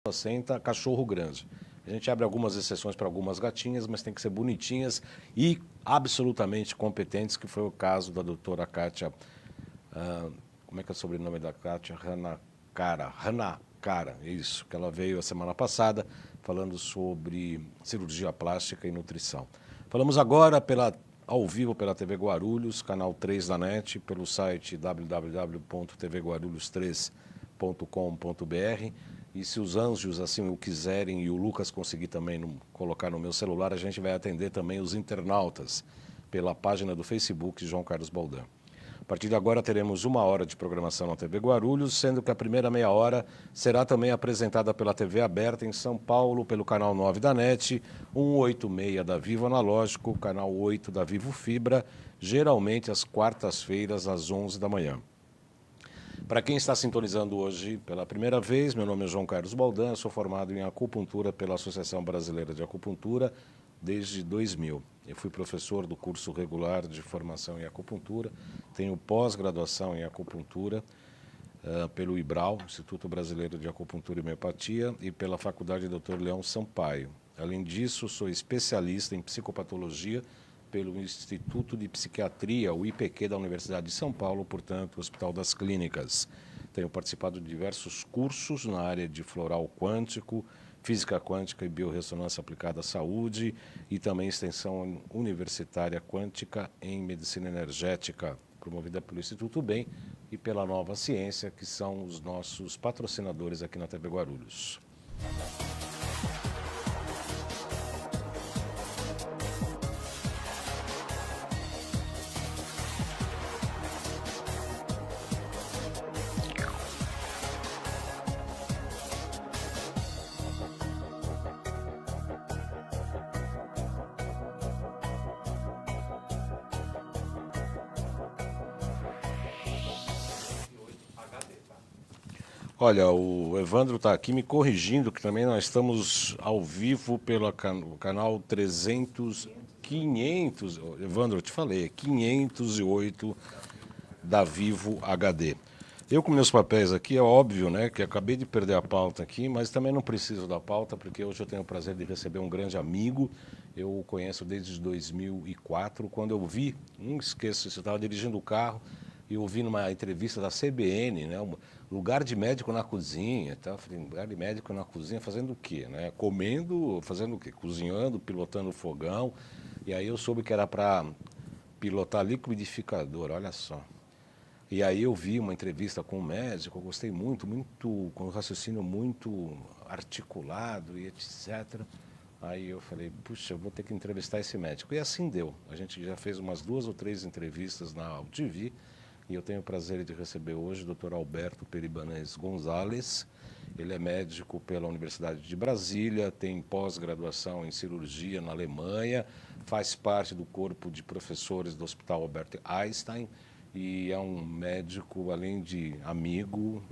placenta cachorro grande. A gente abre algumas exceções para algumas gatinhas, mas tem que ser bonitinhas e absolutamente competentes, que foi o caso da doutora Kátia, como é que é o sobrenome da Kátia? Hanakara, isso, que ela veio a semana passada falando sobre cirurgia plástica e nutrição. Falamos agora ao vivo pela TV Guarulhos, canal 3 da NET, pelo site www.tvguarulhos3.com.br. E se os anjos assim o quiserem e o Lucas conseguir também colocar no meu celular, a gente vai atender também os internautas pela página do Facebook João Carlos Baldan. A partir de agora teremos 1 hora de programação na TV Guarulhos, sendo que a primeira meia hora será também apresentada pela TV aberta em São Paulo, pelo canal 9 da NET, 186 da Vivo Analógico, canal 8 da Vivo Fibra, geralmente às quartas-feiras às 11 da manhã. Para quem está sintonizando hoje pela primeira vez, meu nome é João Carlos Baldan, eu sou formado em acupuntura pela Associação Brasileira de Acupuntura desde 2000. Eu fui professor do curso regular de formação em acupuntura, tenho pós-graduação em acupuntura pelo IBRAU, Instituto Brasileiro de Acupuntura e Homeopatia, e pela Faculdade Dr. Leão Sampaio. Além disso, sou especialista em psicopatologia pelo Instituto de Psiquiatria, o IPQ da Universidade de São Paulo, portanto, Hospital das Clínicas. Tenho participado de diversos cursos na área de floral quântico, física quântica e biorressonância aplicada à saúde e também extensão universitária quântica em medicina energética, promovida pelo Instituto Bem e pela Nova Ciência, que são os nossos patrocinadores aqui na TV Guarulhos. Olha, o Evandro está aqui me corrigindo, que também nós estamos ao vivo pelo canal 500, Evandro, eu te falei, 508 da Vivo HD. Eu com meus papéis aqui, é óbvio, né, que acabei de perder a pauta aqui, mas também não preciso da pauta, porque hoje eu tenho o prazer de receber um grande amigo. Eu o conheço desde 2004, quando eu vi, não esqueço, eu estava dirigindo o carro, e eu vi numa entrevista da CBN, né, lugar de médico na cozinha, tá? Falei, lugar de médico na cozinha fazendo o quê, né? Comendo, fazendo o quê? Cozinhando, pilotando o fogão. E aí eu soube que era para pilotar liquidificador, olha só. E aí eu vi uma entrevista com um médico, eu gostei muito, com um raciocínio muito articulado e etc. Aí eu falei, puxa, eu vou ter que entrevistar esse médico. E assim deu. A gente já fez umas 2 ou 3 entrevistas na UTV. E eu tenho o prazer de receber hoje o Dr. Alberto Peribanez Gonzalez. Ele é médico pela Universidade de Brasília, tem pós-graduação em cirurgia na Alemanha, faz parte do corpo de professores do Hospital Albert Einstein e é um médico, além de amigo,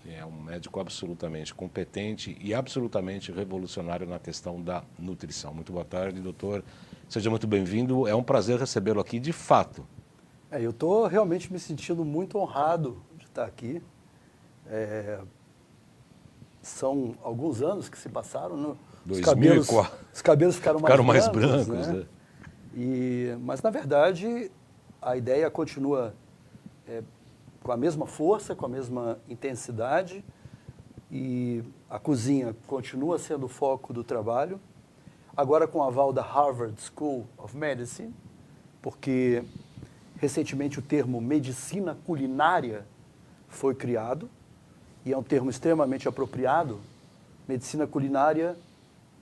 é um médico absolutamente competente e absolutamente revolucionário na questão da nutrição. Muito boa tarde, doutor. Seja muito bem-vindo. É um prazer recebê-lo aqui, de fato. Eu estou realmente me sentindo muito honrado de estar aqui. São alguns anos que se passaram, né? 2004. Os cabelos ficaram mais brancos, né? Mas, na verdade, a ideia continua com a mesma força, com a mesma intensidade, e a cozinha continua sendo o foco do trabalho, agora com o aval da Harvard School of Medicine, porque recentemente o termo medicina culinária foi criado, e é um termo extremamente apropriado. Medicina culinária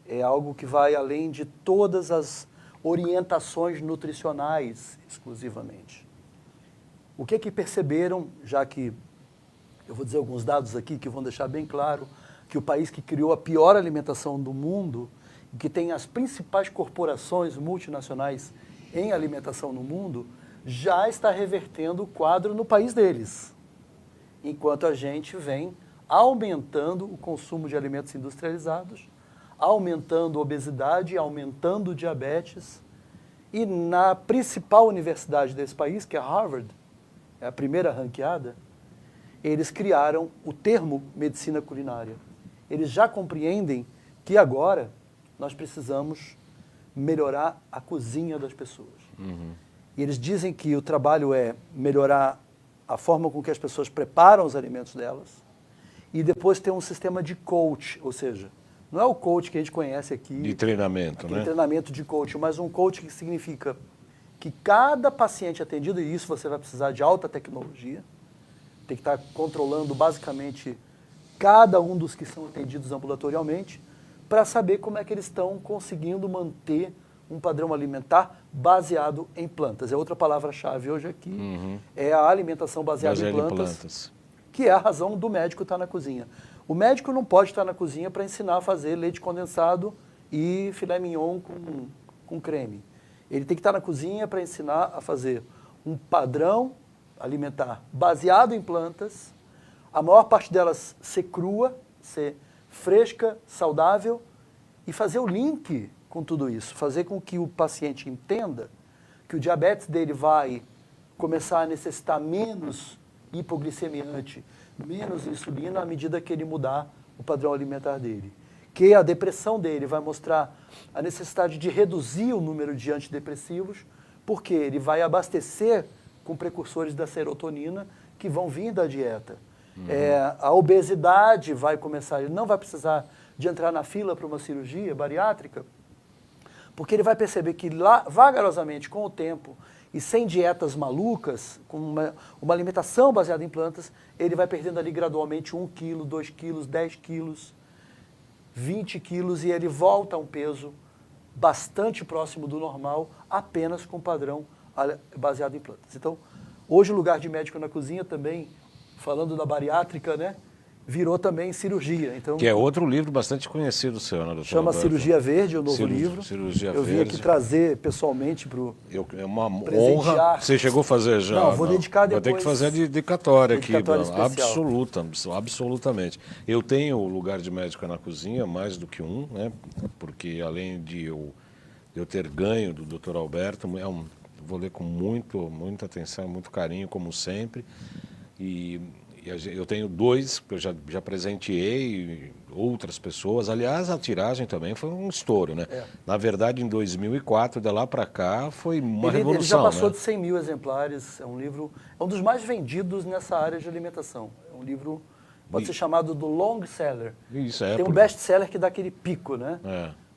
é algo que vai além de todas as orientações nutricionais exclusivamente. O que é que perceberam, já que eu vou dizer alguns dados aqui que vão deixar bem claro que o país que criou a pior alimentação do mundo, que tem as principais corporações multinacionais em alimentação no mundo, já está revertendo o quadro no país deles, enquanto a gente vem aumentando o consumo de alimentos industrializados, aumentando a obesidade, aumentando o diabetes, e na principal universidade desse país, que é Harvard, é a primeira ranqueada, eles criaram o termo medicina culinária. eles já compreendem que agora nós precisamos melhorar a cozinha das pessoas. E eles dizem que o trabalho é melhorar a forma com que as pessoas preparam os alimentos delas e depois ter um sistema de coach, ou seja, não é o coach que a gente conhece aqui. De treinamento, né? Treinamento de coach, mas um coach que significa que cada paciente atendido, e isso você vai precisar de alta tecnologia, tem que estar controlando basicamente cada um dos que são atendidos ambulatorialmente, para saber como é que eles estão conseguindo manter um padrão alimentar baseado em plantas. É outra palavra-chave hoje aqui, é a alimentação baseada em plantas, que é a razão do médico estar na cozinha. O médico não pode estar na cozinha para ensinar a fazer leite condensado e filé mignon com creme. Ele tem que estar na cozinha para ensinar a fazer um padrão alimentar baseado em plantas, a maior parte delas ser crua, ser fresca, saudável, e fazer o link com tudo isso, fazer com que o paciente entenda que o diabetes dele vai começar a necessitar menos hipoglicemiante, menos insulina à medida que ele mudar o padrão alimentar dele. Que a depressão dele vai mostrar a necessidade de reduzir o número de antidepressivos, porque ele vai abastecer com precursores da serotonina que vão vir da dieta. A obesidade vai começar, ele não vai precisar de entrar na fila para uma cirurgia bariátrica, porque ele vai perceber que lá, vagarosamente, com o tempo, e sem dietas malucas, com uma alimentação baseada em plantas, ele vai perdendo ali gradualmente 1 quilo, 2 quilos, 10 quilos, 20 quilos, e ele volta a um peso bastante próximo do normal, apenas com padrão baseado em plantas. Então, hoje o lugar de médico na cozinha também, falando da bariátrica, né, virou também cirurgia. Então, que é outro livro bastante conhecido seu, né, doutor chama Alberto? Cirurgia Verde, o novo livro. Cirurgia Eu vim Verde. aqui trazer pessoalmente para o... É uma honra. Você chegou a fazer já? Não, vou dedicar depois. Vou ter que fazer a dedicatória aqui. Especial. Absolutamente. Eu tenho o lugar de médico na cozinha, mais do que um, né? Porque além de eu ter ganho do doutor Alberto, vou ler com muita atenção, muito carinho, como sempre. E eu tenho 2 que eu já presenteei, outras pessoas. Aliás, a tiragem também foi um estouro, né? Na verdade, em 2004, de lá para cá, foi uma revolução. Ele já passou né? de 100 mil exemplares. É um livro, é um dos mais vendidos nessa área de alimentação. É um livro, pode ser chamado do long seller. Isso, Tem um best seller que dá aquele pico, né?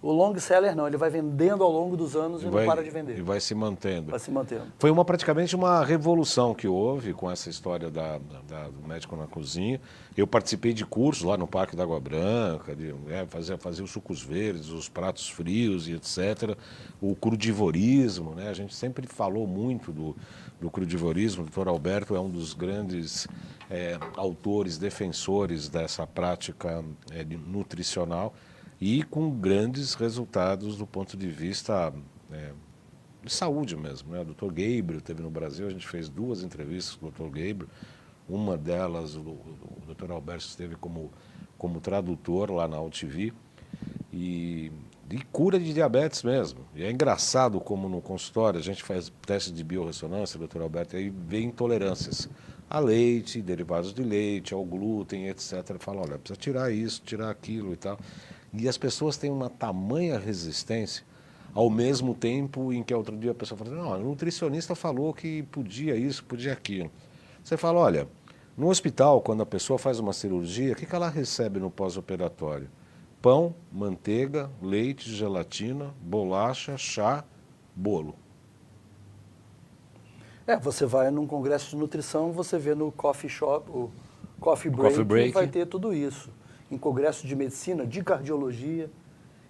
O long seller não, ele vai vendendo ao longo dos anos e não para de vender. E vai se mantendo. Vai se mantendo. Foi praticamente uma revolução que houve com essa história do médico na cozinha. Eu participei de cursos lá no Parque da Água Branca, fazer os sucos verdes, os pratos frios e etc. O crudivorismo, né? A gente sempre falou muito do crudivorismo. O doutor Alberto é um dos grandes autores, defensores dessa prática nutricional, e com grandes resultados do ponto de vista de saúde mesmo. Né? O Dr. Gabriel esteve no Brasil, a gente fez 2 entrevistas com o Dr. Gabriel, uma delas o Dr. Alberto esteve como tradutor lá na UTV, e cura de diabetes mesmo. E é engraçado como no consultório a gente faz teste de biorressonância, Dr. Alberto, e aí vê intolerâncias a leite, derivados de leite, ao glúten, etc. Fala, olha, precisa tirar isso, tirar aquilo e tal. E as pessoas têm uma tamanha resistência, ao mesmo tempo em que outro dia a pessoa fala, não, o nutricionista falou que podia isso, podia aquilo. Você fala, olha, no hospital, quando a pessoa faz uma cirurgia, o que ela recebe no pós-operatório? Pão, manteiga, leite, gelatina, bolacha, chá, bolo. Você vai num congresso de nutrição, você vê no coffee shop, o coffee break. Vai ter tudo isso. Em congresso de medicina, de cardiologia.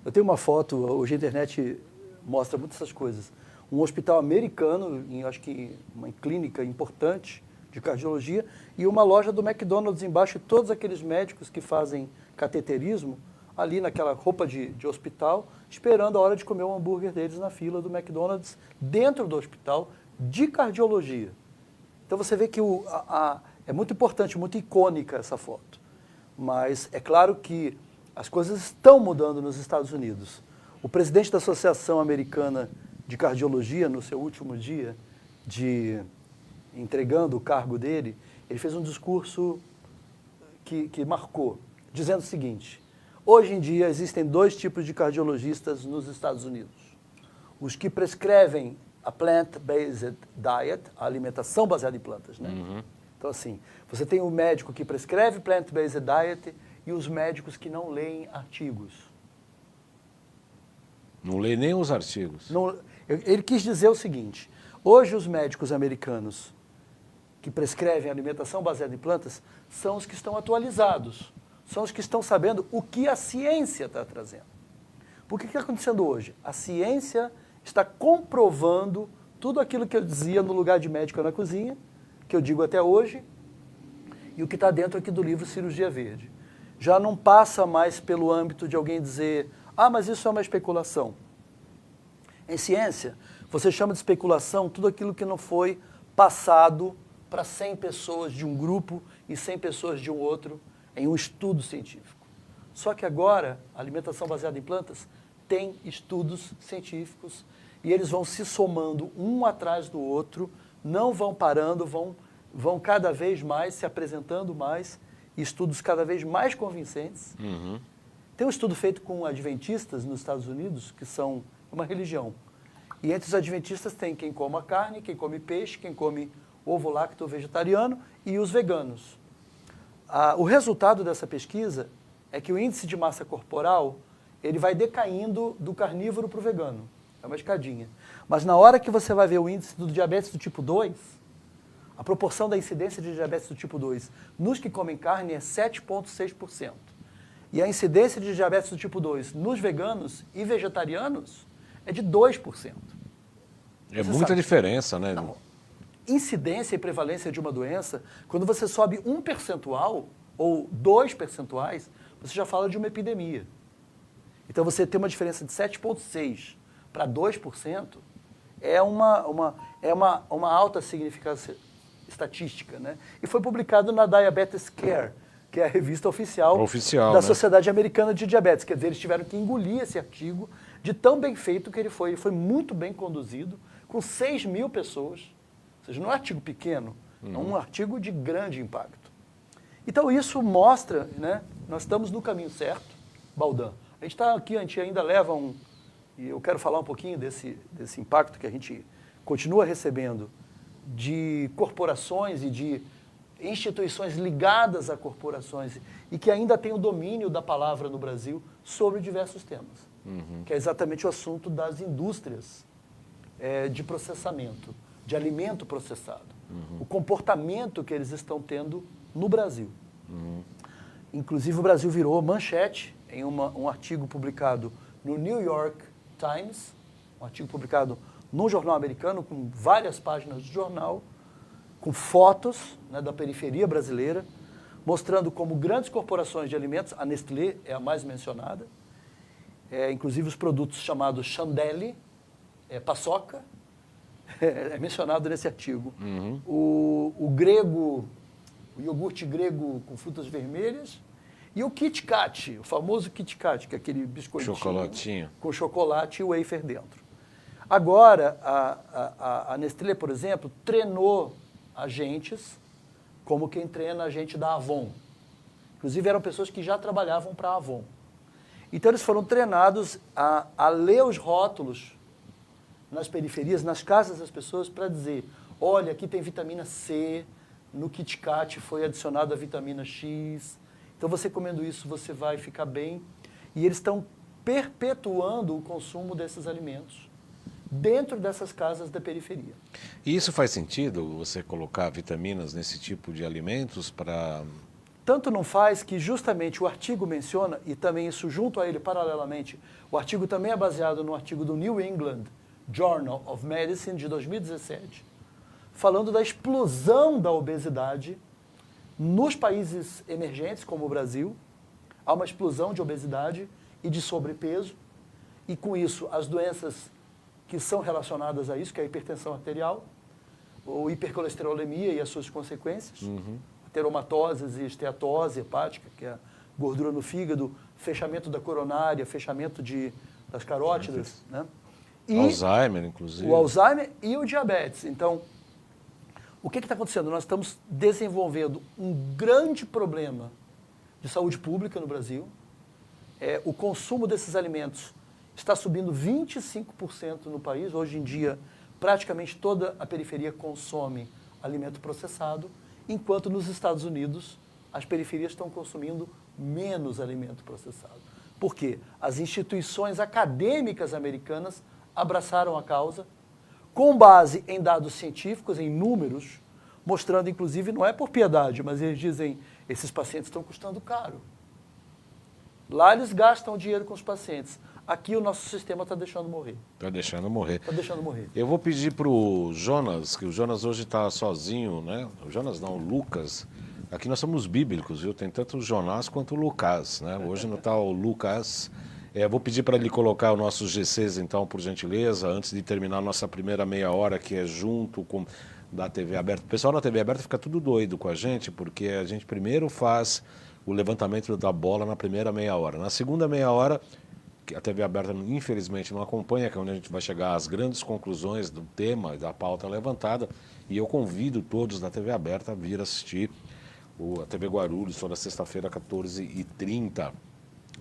Eu tenho uma foto, hoje a internet mostra muitas essas coisas. Um hospital americano, acho que uma clínica importante de cardiologia, e uma loja do McDonald's embaixo, e todos aqueles médicos que fazem cateterismo, ali naquela roupa de hospital, esperando a hora de comer o hambúrguer deles na fila do McDonald's, dentro do hospital de cardiologia. Então você vê que é muito importante, muito icônica essa foto. Mas é claro que as coisas estão mudando nos Estados Unidos. O presidente da Associação Americana de Cardiologia, no seu último dia, entregando o cargo dele, ele fez um discurso que marcou, dizendo o seguinte, Hoje em dia existem dois tipos de cardiologistas nos Estados Unidos. Os que prescrevem a plant-based diet, a alimentação baseada em plantas, né? Então, assim, você tem o médico que prescreve plant-based diet e os médicos que não leem artigos. Não lê nem os artigos. Ele quis dizer o seguinte, hoje os médicos americanos que prescrevem alimentação baseada em plantas são os que estão atualizados, são os que estão sabendo o que a ciência está trazendo. Porque o que está acontecendo hoje? A ciência está comprovando tudo aquilo que eu dizia no lugar de médico na cozinha, que eu digo até hoje, e o que está dentro aqui do livro Cirurgia Verde. Já não passa mais pelo âmbito de alguém dizer, mas isso é uma especulação. Em ciência, você chama de especulação tudo aquilo que não foi passado para 100 pessoas de um grupo e 100 pessoas de um outro em um estudo científico. Só que agora, a alimentação baseada em plantas tem estudos científicos e eles vão se somando um atrás do outro, não vão parando, vão cada vez mais se apresentando mais, estudos cada vez mais convincentes. Tem um estudo feito com adventistas nos Estados Unidos, que são uma religião. E entre os adventistas tem quem come carne, quem come peixe, quem come ovo lacto vegetariano e os veganos. O resultado dessa pesquisa é que o índice de massa corporal ele vai decaindo do carnívoro para o vegano. É uma escadinha. Mas na hora que você vai ver o índice do diabetes do tipo 2, a proporção da incidência de diabetes do tipo 2 nos que comem carne é 7,6%. E a incidência de diabetes do tipo 2 nos veganos e vegetarianos é de 2%. É muita diferença, né? Não. Incidência e prevalência de uma doença, quando você sobe 1 percentual ou 2 percentuais, você já fala de uma epidemia. Então você ter uma diferença de 7,6% para 2% é uma alta significância estatística, né? E foi publicado na Diabetes Care, que é a revista oficial da né? Sociedade Americana de Diabetes. Quer dizer, eles tiveram que engolir esse artigo de tão bem feito que ele foi. Ele foi muito bem conduzido, com 6 mil pessoas. Ou seja, não é um artigo pequeno, é um artigo de grande impacto. Então isso mostra, né, nós estamos no caminho certo, Baldan. A gente está aqui, a gente ainda leva e eu quero falar um pouquinho desse impacto que a gente continua recebendo de corporações e de instituições ligadas a corporações e que ainda tem o domínio da palavra no Brasil sobre diversos temas, que é exatamente o assunto das indústrias de processamento, de alimento processado, o comportamento que eles estão tendo no Brasil. Inclusive o Brasil virou manchete em um artigo publicado no New York Times, um artigo publicado num jornal americano, com várias páginas do jornal, com fotos, né, da periferia brasileira, mostrando como grandes corporações de alimentos, a Nestlé é a mais mencionada, inclusive os produtos chamados Chandelle, paçoca, é mencionado nesse artigo. O grego, o iogurte grego com frutas vermelhas, e o Kit Kat, o famoso Kit Kat, que é aquele biscoitinho com chocolate e wafer dentro. Agora, a Nestlé, por exemplo, treinou agentes como quem treina agente da Avon. Inclusive, eram pessoas que já trabalhavam para a Avon. Então, eles foram treinados a ler os rótulos nas periferias, nas casas das pessoas, para dizer, olha, aqui tem vitamina C, no Kit Kat foi adicionado a vitamina X, então você comendo isso você vai ficar bem. E eles estão perpetuando o consumo desses alimentos dentro dessas casas da periferia. E isso faz sentido, você colocar vitaminas nesse tipo de alimentos para... Tanto não faz que justamente o artigo menciona, e também isso junto a ele paralelamente, o artigo também é baseado no artigo do New England Journal of Medicine de 2017, falando da explosão da obesidade nos países emergentes, como o Brasil. Há uma explosão de obesidade e de sobrepeso, e com isso as doenças que são relacionadas a isso, que é a hipertensão arterial, ou hipercolesterolemia e as suas consequências, ateromatose e esteatose hepática, que é a gordura no fígado, fechamento da coronária, fechamento das carótidas, né? E Alzheimer, inclusive. O Alzheimer e o diabetes. Então, o que está acontecendo? Nós estamos desenvolvendo um grande problema de saúde pública no Brasil. o consumo desses alimentos está subindo 25% no país. Hoje em dia, praticamente toda a periferia consome alimento processado, enquanto nos Estados Unidos as periferias estão consumindo menos alimento processado. Por quê? As instituições acadêmicas americanas abraçaram a causa, com base em dados científicos, em números, mostrando, inclusive, não é por piedade, mas eles dizem, esses pacientes estão custando caro. Lá eles gastam dinheiro com os pacientes. Aqui o nosso sistema está deixando morrer. Está deixando morrer. Está deixando morrer. Eu vou pedir para o Jonas, que o Jonas hoje está sozinho, né? O Jonas não, o Lucas. Aqui nós somos bíblicos, viu? Tem tanto o Jonás quanto o Lucas, né? Hoje não está o Lucas. Vou pedir para ele colocar os nossos GCs, então, por gentileza, antes de terminar a nossa primeira meia hora, que é junto com da TV Aberta. O pessoal da TV Aberta fica tudo doido com a gente, porque a gente primeiro faz o levantamento da bola na primeira meia hora. Na segunda meia hora, que a TV Aberta infelizmente não acompanha, que é onde a gente vai chegar às grandes conclusões do tema, da pauta levantada, e eu convido todos da TV Aberta a vir assistir a TV Guarulhos, toda sexta-feira, 14h30.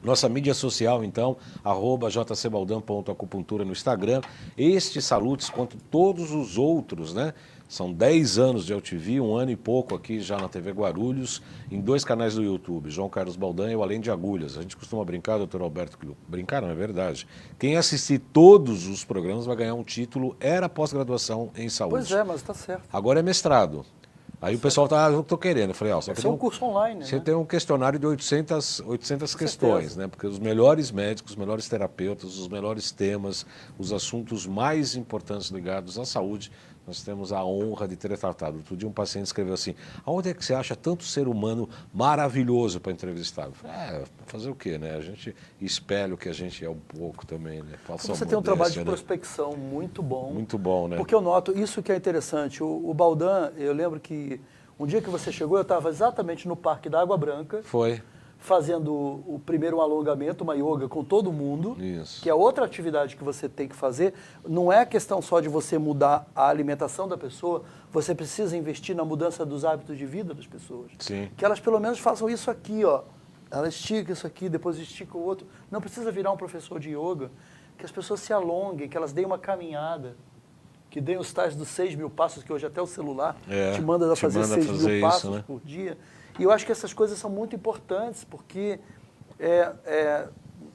Nossa mídia social, então, @jcbaldam.acupuntura no Instagram. Este Salutes, quanto todos os outros, né? São 10 anos de LTV, 1 ano e pouco aqui já na TV Guarulhos, em 2 canais do YouTube, João Carlos Baldan e o Além de Agulhas. A gente costuma brincar, doutor Alberto, brincar não é verdade. Quem assistir todos os programas vai ganhar um título, era pós-graduação em saúde. Pois é, mas está certo. Agora é mestrado. Aí o pessoal eu tô querendo. Eu falei, Esse é um curso online, você né? tem um questionário de 800 questões, né? Porque os melhores médicos, os melhores terapeutas, os melhores temas, os assuntos mais importantes ligados à saúde, nós temos a honra de ter tratado. Outro dia um paciente escreveu assim, aonde é que você acha tanto ser humano maravilhoso para entrevistar? Eu falei, fazer o quê, né? A gente espelha o que a gente é um pouco também, né? Você tem um trabalho de prospecção muito bom. Muito bom, né? Porque eu noto, isso que é interessante, o Baldan, eu lembro que um dia que você chegou, eu estava exatamente no Parque da Água Branca. Foi. Fazendo o primeiro alongamento, uma yoga com todo mundo, Isso. que é outra atividade que você tem que fazer. Não é questão só de você mudar a alimentação da pessoa, você precisa investir na mudança dos hábitos de vida das pessoas. Sim. Que elas pelo menos façam isso aqui, ó. Ela estica isso aqui, depois estica o outro. Não precisa virar um professor de yoga, que as pessoas se alonguem, que elas deem uma caminhada, que deem os tais dos 6.000 passos, que hoje até o celular te manda fazer 6.000 passos, né? Por dia. E eu acho que essas coisas são muito importantes, porque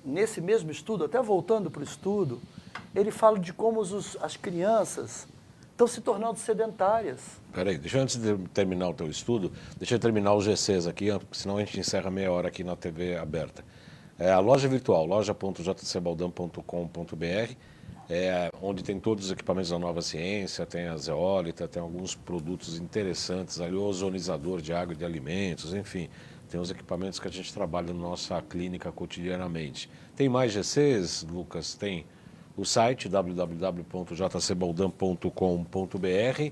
nesse mesmo estudo, até voltando para o estudo, ele fala de como as crianças estão se tornando sedentárias. Peraí, antes de terminar o teu estudo, deixa eu terminar os GCs aqui, porque senão a gente encerra meia hora aqui na TV Aberta. A loja virtual, loja.jcbaldam.com.br, onde tem todos os equipamentos da Nova Ciência, tem a zeólita, tem alguns produtos interessantes ali, o ozonizador de água e de alimentos, enfim, tem os equipamentos que a gente trabalha na nossa clínica cotidianamente. Tem mais GCs, Lucas? Tem o site www.jcbaldam.com.br.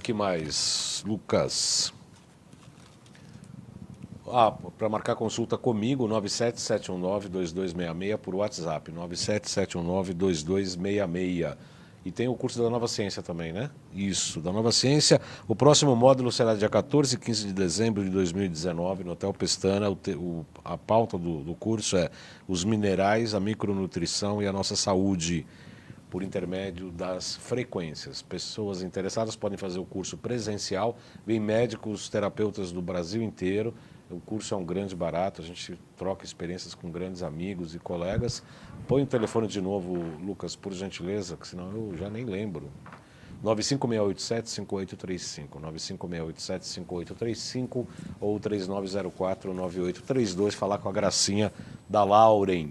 Que mais, Lucas? Para marcar consulta comigo, 97719-2266 por WhatsApp, 97719-2266. E tem o curso da Nova Ciência também, né? Isso, da Nova Ciência. O próximo módulo será dia 14 e 15 de dezembro de 2019, no Hotel Pestana. A pauta do curso é os minerais, a micronutrição e a nossa saúde, por intermédio das frequências. Pessoas interessadas podem fazer o curso presencial, vem médicos, terapeutas do Brasil inteiro. O curso é um grande barato, a gente troca experiências com grandes amigos e colegas. Põe o telefone de novo, Lucas, por gentileza, que senão eu já nem lembro. 95687-5835, 95687-5835 ou 3904-9832, falar com a gracinha da Lauren.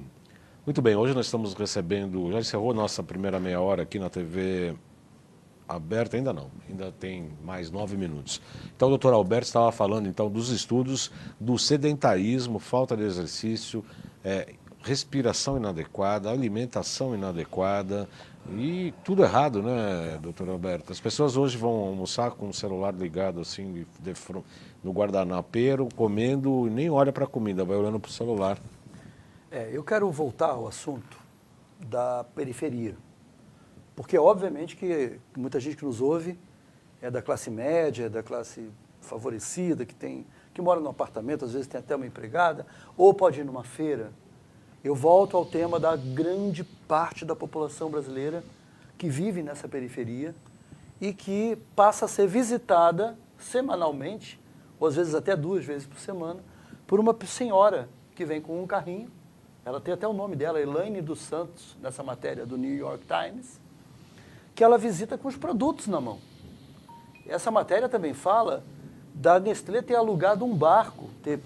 Muito bem, hoje nós estamos recebendo, já encerrou nossa primeira meia hora aqui na TV Aberta, ainda não, ainda tem mais 9 minutos. Então o doutor Alberto estava falando então dos estudos do sedentarismo, falta de exercício, respiração inadequada, alimentação inadequada e tudo errado, né, doutor Alberto? As pessoas hoje vão almoçar com o celular ligado assim no guardanapeiro, comendo e nem olha para a comida, vai olhando para o celular. Eu quero voltar ao assunto da periferia. Porque, obviamente, que muita gente que nos ouve é da classe média, é da classe favorecida, que que mora num apartamento, às vezes tem até uma empregada, ou pode ir numa feira. Eu volto ao tema da grande parte da população brasileira que vive nessa periferia e que passa a ser visitada semanalmente, ou às vezes até 2 vezes por semana, por uma senhora que vem com um carrinho. Ela tem até o nome dela, Elaine dos Santos, nessa matéria do New York Times, que ela visita com os produtos na mão. Essa matéria também fala da Nestlé ter alugado um barco, ter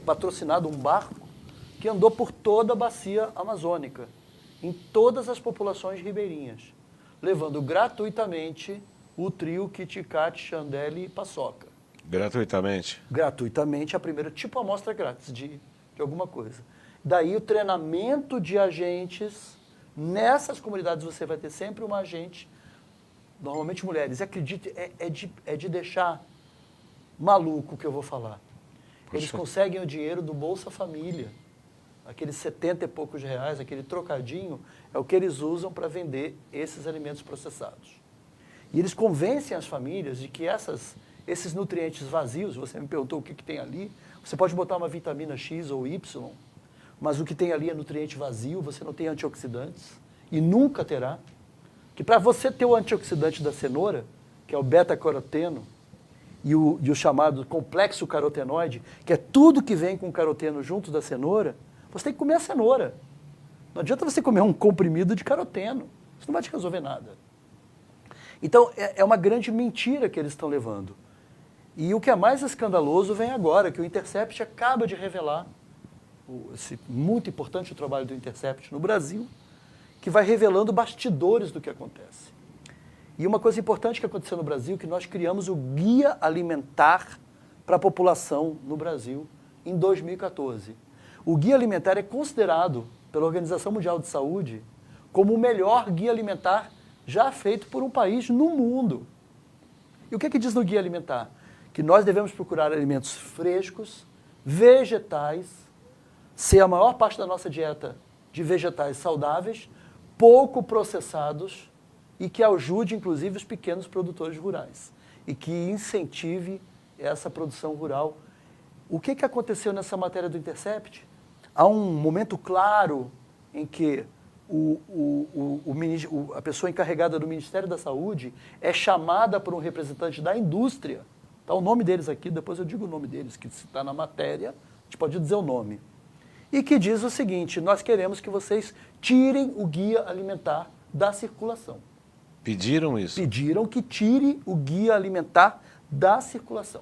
patrocinado um barco que andou por toda a bacia amazônica, em todas as populações ribeirinhas, levando gratuitamente o trio Kit Kat, Chandelle e Paçoca. Gratuitamente? Gratuitamente, a primeira, tipo amostra grátis de alguma coisa. Daí o treinamento de agentes, nessas comunidades você vai ter sempre uma agente, normalmente mulheres, e acredite, é de deixar maluco o que eu vou falar. Eles conseguem o dinheiro do Bolsa Família, aqueles 70 e poucos reais, aquele trocadinho, é o que eles usam para vender esses alimentos processados. E eles convencem as famílias de que esses nutrientes vazios, você me perguntou o que tem ali, você pode botar uma vitamina X ou Y, mas o que tem ali é nutriente vazio, você não tem antioxidantes, e nunca terá. Que para você ter o antioxidante da cenoura, que é o beta-caroteno, e o chamado complexo carotenoide, que é tudo que vem com caroteno junto da cenoura, você tem que comer a cenoura. Não adianta você comer um comprimido de caroteno. Isso não vai te resolver nada. Então, é uma grande mentira que eles estão levando. E o que é mais escandaloso vem agora, que o Intercept acaba de revelar, esse muito importante o trabalho do Intercept no Brasil, que vai revelando bastidores do que acontece. E uma coisa importante que aconteceu no Brasil, que nós criamos o Guia Alimentar para a População no Brasil em 2014. O Guia Alimentar é considerado pela Organização Mundial de Saúde como o melhor guia alimentar já feito por um país no mundo. E o que diz no Guia Alimentar? Que nós devemos procurar alimentos frescos, vegetais, ser a maior parte da nossa dieta de vegetais saudáveis, pouco processados e que ajude, inclusive, os pequenos produtores rurais e que incentive essa produção rural. O que aconteceu nessa matéria do Intercept? Há um momento claro em que a pessoa encarregada do Ministério da Saúde é chamada por um representante da indústria. Está o nome deles aqui, depois eu digo o nome deles, que está na matéria, a gente pode dizer o nome. E que diz o seguinte: nós queremos que vocês tirem o guia alimentar da circulação. Pediram isso? Pediram que tire o guia alimentar da circulação,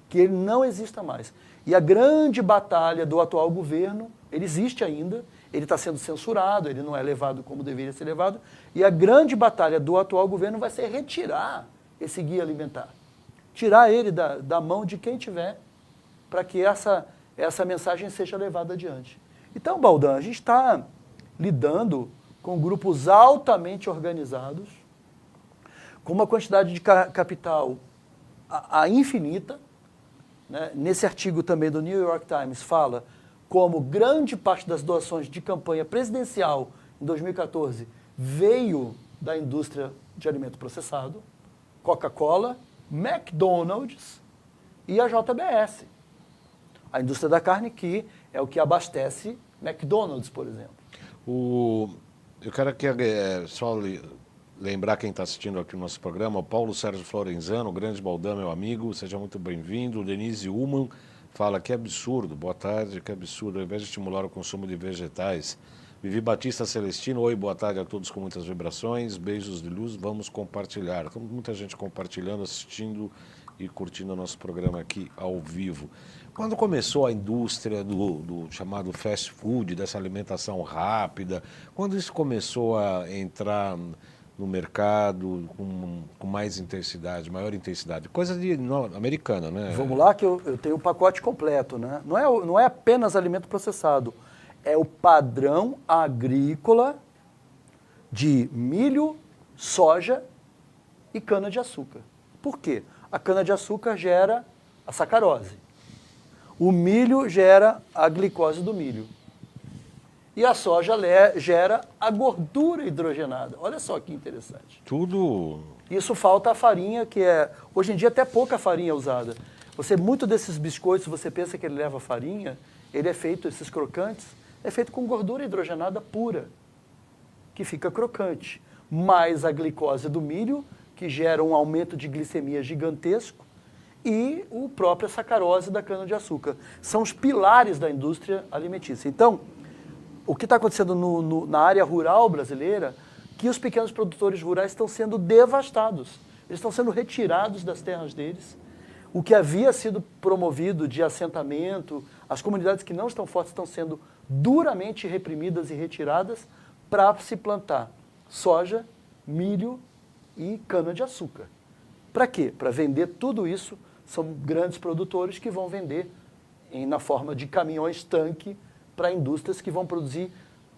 que ele não exista mais. E a grande batalha do atual governo, ele existe ainda, ele está sendo censurado, ele não é levado como deveria ser levado, e a grande batalha do atual governo vai ser retirar esse guia alimentar. Tirar ele da mão de quem tiver, para que essa mensagem seja levada adiante. Então, Baldan, a gente está lidando com grupos altamente organizados, com uma quantidade de capital infinita. Né? Nesse artigo também do New York Times fala como grande parte das doações de campanha presidencial em 2014 veio da indústria de alimento processado, Coca-Cola, McDonald's e a JBS. A indústria da carne, que é o que abastece McDonald's, por exemplo. Eu quero aqui só lembrar quem está assistindo aqui no nosso programa, o Paulo Sérgio Florenzano, o grande Baldan, meu amigo, seja muito bem-vindo. Denise Ullman fala que absurdo, boa tarde, que absurdo, ao invés de estimular o consumo de vegetais. Vivi Batista Celestino, oi, boa tarde a todos com muitas vibrações, beijos de luz, vamos compartilhar. Tem muita gente compartilhando, assistindo e curtindo o nosso programa aqui ao vivo. Quando começou a indústria do chamado fast food, dessa alimentação rápida, quando isso começou a entrar no mercado com mais intensidade, maior intensidade, coisa americana, né? Vamos lá que eu tenho o pacote completo, né? Não é apenas alimento processado, é o padrão agrícola de milho, soja e cana-de-açúcar. Por quê? A cana-de-açúcar gera a sacarose. O milho gera a glicose do milho. E a soja gera a gordura hidrogenada. Olha só que interessante. Tudo... Isso falta a farinha, que hoje em dia até pouca farinha é usada. Muito desses biscoitos, você pensa que ele leva farinha, ele é feito, esses crocantes, é feito com gordura hidrogenada pura, que fica crocante. Mais a glicose do milho, que gera um aumento de glicemia gigantesco, e a própria sacarose da cana-de-açúcar. São os pilares da indústria alimentícia. Então, o que está acontecendo na área rural brasileira, que os pequenos produtores rurais estão sendo devastados. Eles estão sendo retirados das terras deles. O que havia sido promovido de assentamento, as comunidades que não estão fortes estão sendo duramente reprimidas e retiradas para se plantar soja, milho e cana-de-açúcar. Para quê? Para vender tudo isso. São grandes produtores que vão vender na forma de caminhões-tanque para indústrias que vão produzir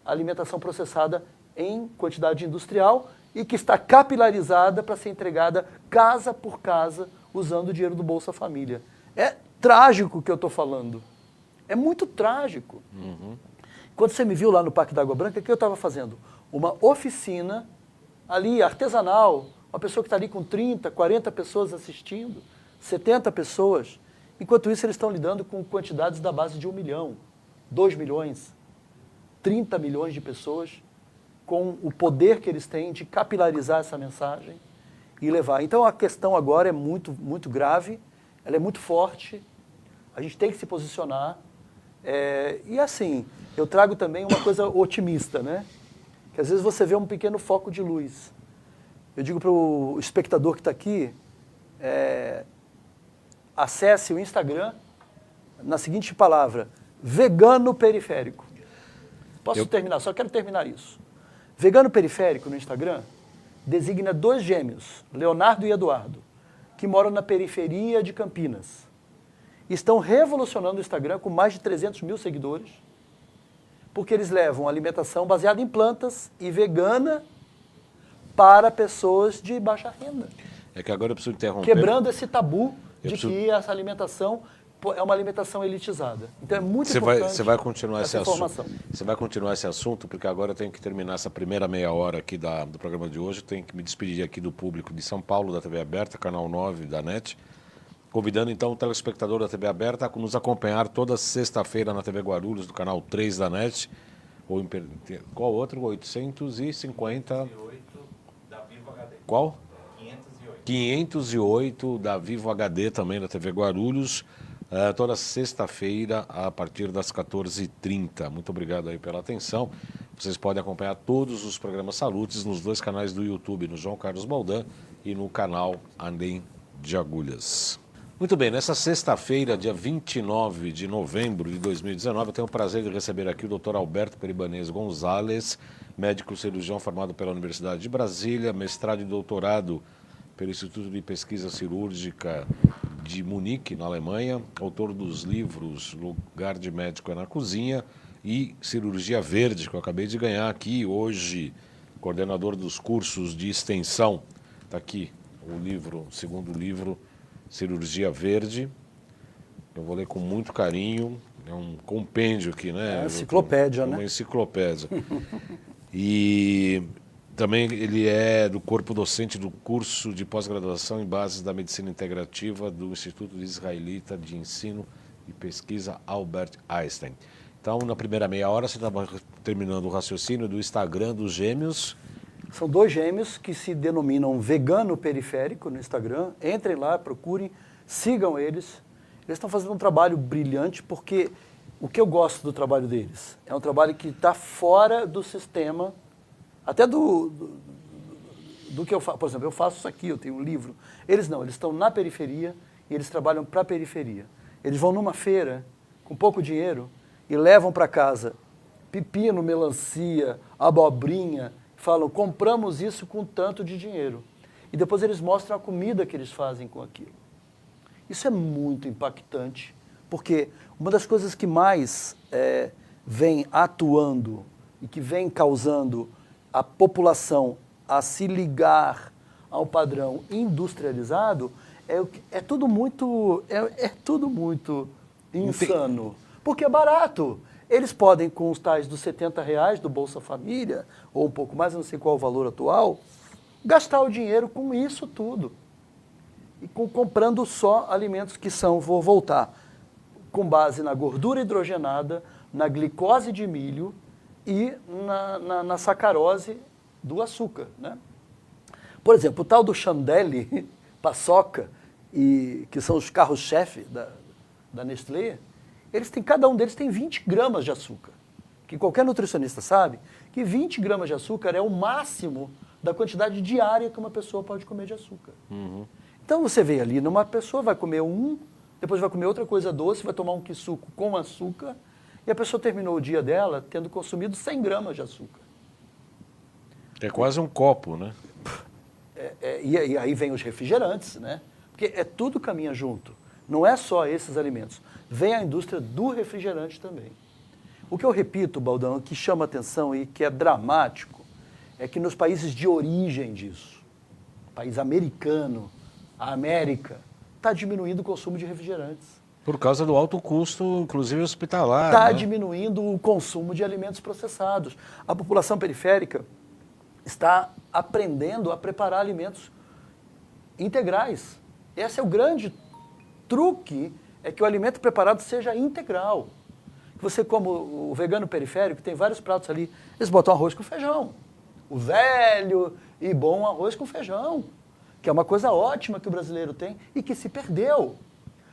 alimentação processada em quantidade industrial e que está capilarizada para ser entregada casa por casa usando o dinheiro do Bolsa Família. É trágico o que eu estou falando. É muito trágico. Quando você me viu lá no Parque da Água Branca, o que eu estava fazendo? Uma oficina ali, artesanal, uma pessoa que está ali com 30, 40 pessoas assistindo, 70 pessoas. Enquanto isso, eles estão lidando com quantidades da base de 1 milhão, 2 milhões, 30 milhões de pessoas, com o poder que eles têm de capilarizar essa mensagem e levar. Então, a questão agora é muito, muito grave, ela é muito forte, a gente tem que se posicionar. E assim, eu trago também uma coisa otimista, né? Que às vezes você vê um pequeno foco de luz. Eu digo para o espectador que está aqui, acesse o Instagram na seguinte palavra, vegano periférico. Posso terminar? Só quero terminar isso. Vegano periférico no Instagram designa 2 gêmeos, Leonardo e Eduardo, que moram na periferia de Campinas. Estão revolucionando o Instagram com mais de 300 mil seguidores, porque eles levam alimentação baseada em plantas e vegana para pessoas de baixa renda. É que agora eu preciso interromper. Quebrando esse tabu de que essa alimentação é uma alimentação elitizada. Então é muito importante você vai continuar esse informação. Você vai continuar esse assunto, porque agora eu tenho que terminar essa primeira meia hora aqui do programa de hoje. Eu tenho que me despedir aqui do público de São Paulo, da TV Aberta, canal 9 da NET. Convidando então o telespectador da TV Aberta a nos acompanhar toda sexta-feira na TV Guarulhos, do canal 3 da NET. Ou qual outro? 850... da Vivo HD. Qual? 508. 508 da Vivo HD também da TV Guarulhos. Toda sexta-feira, a partir das 14h30. Muito obrigado aí pela atenção. Vocês podem acompanhar todos os programas Salutes nos 2 canais do YouTube, no João Carlos Baldan e no canal Além de Agulhas. Muito bem, nessa sexta-feira, dia 29 de novembro de 2019, eu tenho o prazer de receber aqui o Dr. Alberto Peribanês Gonzalez, médico cirurgião formado pela Universidade de Brasília, mestrado e doutorado pelo Instituto de Pesquisa Cirúrgica de Munique, na Alemanha, autor dos livros Lugar de Médico é na Cozinha e Cirurgia Verde, que eu acabei de ganhar aqui hoje, coordenador dos cursos de extensão. Está aqui o segundo livro, Cirurgia Verde. Eu vou ler com muito carinho, é um compêndio aqui, né? Enciclopédia, né? Uma enciclopédia. E também ele é do corpo docente do curso de pós-graduação em bases da medicina integrativa do Instituto Israelita de Ensino e Pesquisa Albert Einstein. Então, na primeira meia hora, você estava terminando o raciocínio do Instagram dos gêmeos. São 2 gêmeos que se denominam vegano periférico no Instagram. Entrem lá, procurem, sigam eles. Eles estão fazendo um trabalho brilhante porque o que eu gosto do trabalho deles é um trabalho que está fora do sistema, até do que eu faço. Por exemplo, eu faço isso aqui, eu tenho um livro. Eles não, eles estão na periferia e eles trabalham para a periferia. Eles vão numa feira com pouco dinheiro e levam para casa pepino, melancia, abobrinha, falam, compramos isso com tanto de dinheiro. E depois eles mostram a comida que eles fazem com aquilo. Isso é muito impactante, porque uma das coisas que mais vem atuando e que vem causando a população a se ligar ao padrão industrializado é tudo muito insano. Porque é barato. Eles podem, com os tais dos R$70 do Bolsa Família, ou um pouco mais, eu não sei qual é o valor atual, gastar o dinheiro com isso tudo. e comprando só alimentos que são, vou voltar, com base na gordura hidrogenada, na glicose de milho e na sacarose do açúcar, né? Por exemplo, o tal do Chandelle, paçoca, que são os carros-chefe da Nestlé, cada um deles tem 20 gramas de açúcar. Que qualquer nutricionista sabe que 20 gramas de açúcar é o máximo da quantidade diária que uma pessoa pode comer de açúcar. Uhum. Então você vê ali, numa pessoa vai comer depois vai comer outra coisa doce, vai tomar um suco com açúcar, e a pessoa terminou o dia dela tendo consumido 100 gramas de açúcar. É quase um copo, né? E aí vem os refrigerantes, né? Porque tudo caminha junto. Não é só esses alimentos. Vem a indústria do refrigerante também. O que eu repito, Baldão, que chama atenção e que é dramático, é que nos países de origem disso, país americano, a América, está diminuindo o consumo de refrigerantes. Por causa do alto custo, inclusive hospitalar. Está né? diminuindo o consumo de alimentos processados. A população periférica está aprendendo a preparar alimentos integrais. Esse é o grande truque, é que o alimento preparado seja integral. Você, como o vegano periférico, tem vários pratos ali, eles botam arroz com feijão. O velho e bom arroz com feijão, que é uma coisa ótima que o brasileiro tem e que se perdeu.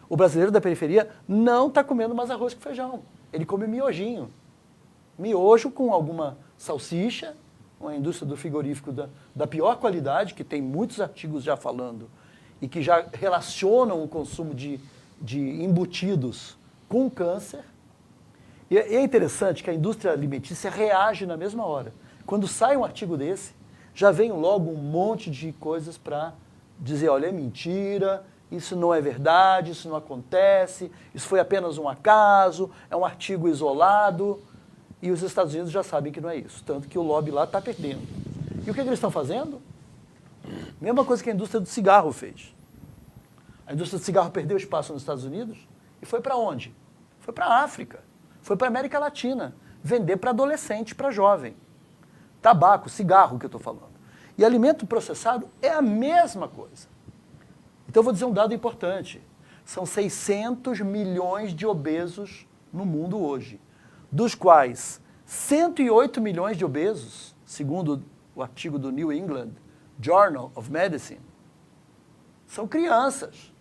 O brasileiro da periferia não está comendo mais arroz com feijão. Ele come miojinho. Miojo com alguma salsicha, uma indústria do frigorífico da pior qualidade, que tem muitos artigos já falando, e que já relacionam o consumo de embutidos com câncer. E é interessante que a indústria alimentícia reage na mesma hora. Quando sai um artigo desse, já vem logo um monte de coisas para dizer, olha, é mentira, isso não é verdade, isso não acontece, isso foi apenas um acaso, é um artigo isolado. E os Estados Unidos já sabem que não é isso, tanto que o lobby lá está perdendo. E o que eles estão fazendo? Mesma coisa que a indústria do cigarro fez. A indústria do cigarro perdeu espaço nos Estados Unidos e foi para onde? Foi para a África, foi para a América Latina, vender para adolescente, para jovem. Tabaco, cigarro que eu estou falando. E alimento processado é a mesma coisa. Então eu vou dizer um dado importante. São 600 milhões de obesos no mundo hoje, dos quais 108 milhões de obesos, segundo o artigo do New England Journal of Medicine, são crianças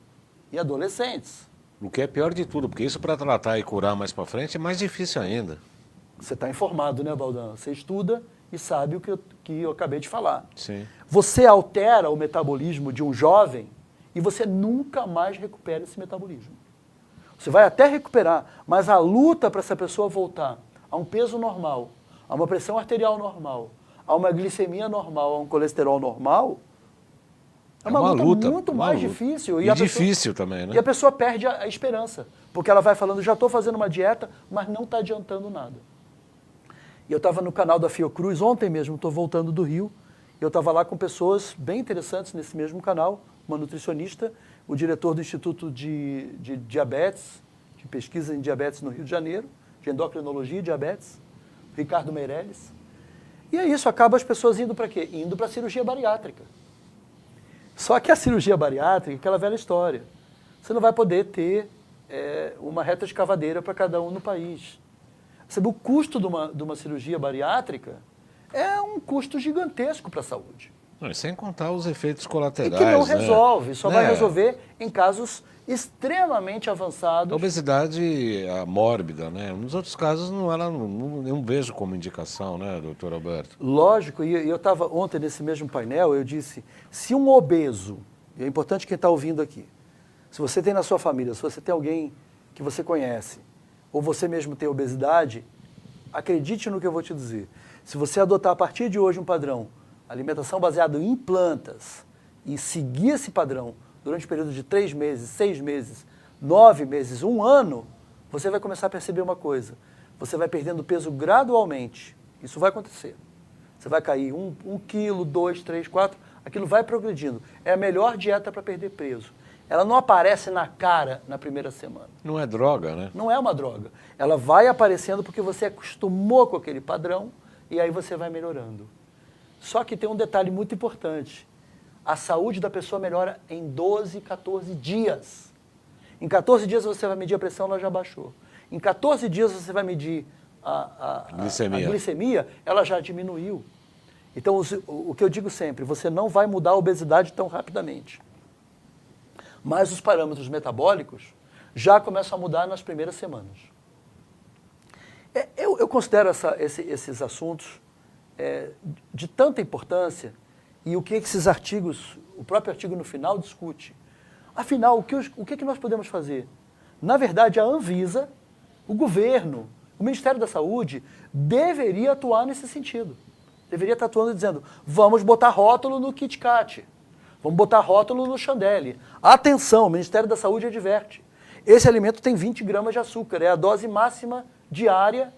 e adolescentes. O que é pior de tudo, porque isso para tratar e curar mais para frente é mais difícil ainda. Você está informado, né, Baldão? Você estuda e sabe o que eu acabei de falar. Sim. Você altera o metabolismo de um jovem e você nunca mais recupera esse metabolismo. Você vai até recuperar, mas a luta para essa pessoa voltar a um peso normal, a uma pressão arterial normal, a uma glicemia normal, a um colesterol normal, é uma luta muito mais difícil. E difícil também, né? E a pessoa perde a esperança, porque ela vai falando, já estou fazendo uma dieta, mas não está adiantando nada. E eu estava no canal da Fiocruz, ontem mesmo, estou voltando do Rio, e eu estava lá com pessoas bem interessantes nesse mesmo canal, uma nutricionista, o diretor do Instituto de Diabetes, de Pesquisa em Diabetes no Rio de Janeiro, de Endocrinologia e Diabetes, Ricardo Meirelles. E é isso, acaba as pessoas indo para quê? Indo para a cirurgia bariátrica. Só que a cirurgia bariátrica é aquela velha história. Você não vai poder ter uma reta escavadeira para cada um no país. Sabe, o custo de uma cirurgia bariátrica é um custo gigantesco para a saúde. Não, sem contar os efeitos colaterais. E que não resolve, né? só vai resolver em casos extremamente avançados. A obesidade mórbida, né? Nos outros casos eu não vejo como indicação, né, doutor Alberto? Lógico, e eu estava ontem nesse mesmo painel, eu disse, se um obeso, e é importante quem está ouvindo aqui, se você tem na sua família, se você tem alguém que você conhece, ou você mesmo tem obesidade, acredite no que eu vou te dizer. Se você adotar a partir de hoje um padrão, alimentação baseada em plantas, e seguir esse padrão durante um período de 3 meses, 6 meses, 9 meses, 1 ano, você vai começar a perceber uma coisa. Você vai perdendo peso gradualmente. Isso vai acontecer. Você vai cair 1 quilo, 2, 3, 4, aquilo vai progredindo. É a melhor dieta para perder peso. Ela não aparece na cara na primeira semana. Não é droga, né? Não é uma droga. Ela vai aparecendo porque você acostumou com aquele padrão e aí você vai melhorando. Só que tem um detalhe muito importante. A saúde da pessoa melhora em 12, 14 dias. Em 14 dias você vai medir a pressão, ela já baixou. Em 14 dias você vai medir a glicemia, ela já diminuiu. Então, o que eu digo sempre, você não vai mudar a obesidade tão rapidamente. Mas os parâmetros metabólicos já começam a mudar nas primeiras semanas. Eu considero esses assuntos de tanta importância, e o que esses artigos, o próprio artigo no final discute. Afinal, o que nós podemos fazer? Na verdade, a Anvisa, o governo, o Ministério da Saúde, deveria atuar nesse sentido. Deveria estar atuando dizendo, vamos botar rótulo no Kit Kat, vamos botar rótulo no Chandelle. Atenção, o Ministério da Saúde adverte. Esse alimento tem 20 gramas de açúcar, é a dose máxima diária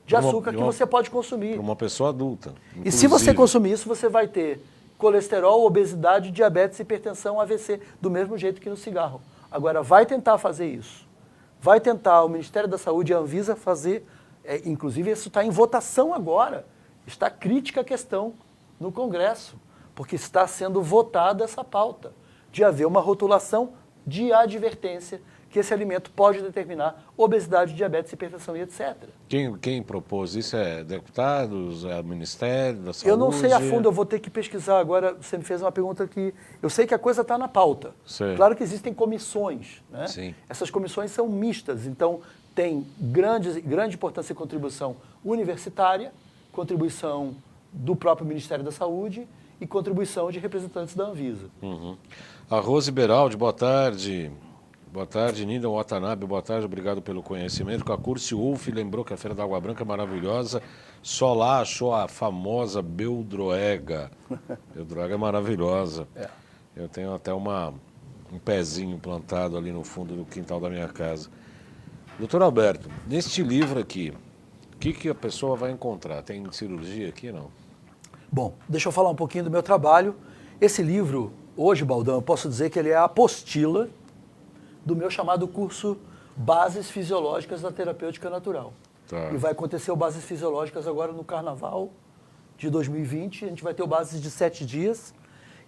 de açúcar que você pode consumir. Para uma pessoa adulta. E se você consumir isso, você vai ter colesterol, obesidade, diabetes, hipertensão, AVC, do mesmo jeito que no cigarro. Agora, vai tentar fazer isso. Vai tentar o Ministério da Saúde e a Anvisa fazer, inclusive isso está em votação agora, está crítica a questão no Congresso, porque está sendo votada essa pauta de haver uma rotulação de advertência que esse alimento pode determinar obesidade, diabetes, hipertensão e etc. Quem propôs isso é deputados, é o Ministério da Saúde? Eu não sei a fundo, eu vou ter que pesquisar agora. Você me fez uma pergunta que eu sei que a coisa está na pauta. Sei. Claro que existem comissões, né? Sim. Essas comissões são mistas, então tem grande importância e contribuição universitária, contribuição do próprio Ministério da Saúde e contribuição de representantes da Anvisa. Uhum. A Rose Beraldi, boa tarde. Boa tarde, Nida Watanabe, boa tarde, obrigado pelo conhecimento. Com a Curse Wolf lembrou que a Feira da Água Branca é maravilhosa, só lá achou a famosa Beldroega. Beldroega é maravilhosa. Eu tenho até um pezinho plantado ali no fundo do quintal da minha casa. Doutor Alberto, neste livro aqui, o que a pessoa vai encontrar? Tem cirurgia aqui, não? Bom, deixa eu falar um pouquinho do meu trabalho. Esse livro, hoje, Baldão, eu posso dizer que ele é a apostila do meu chamado curso Bases Fisiológicas da Terapêutica Natural. Tá. E vai acontecer o Bases Fisiológicas agora no Carnaval de 2020. A gente vai ter o Bases de 7 dias.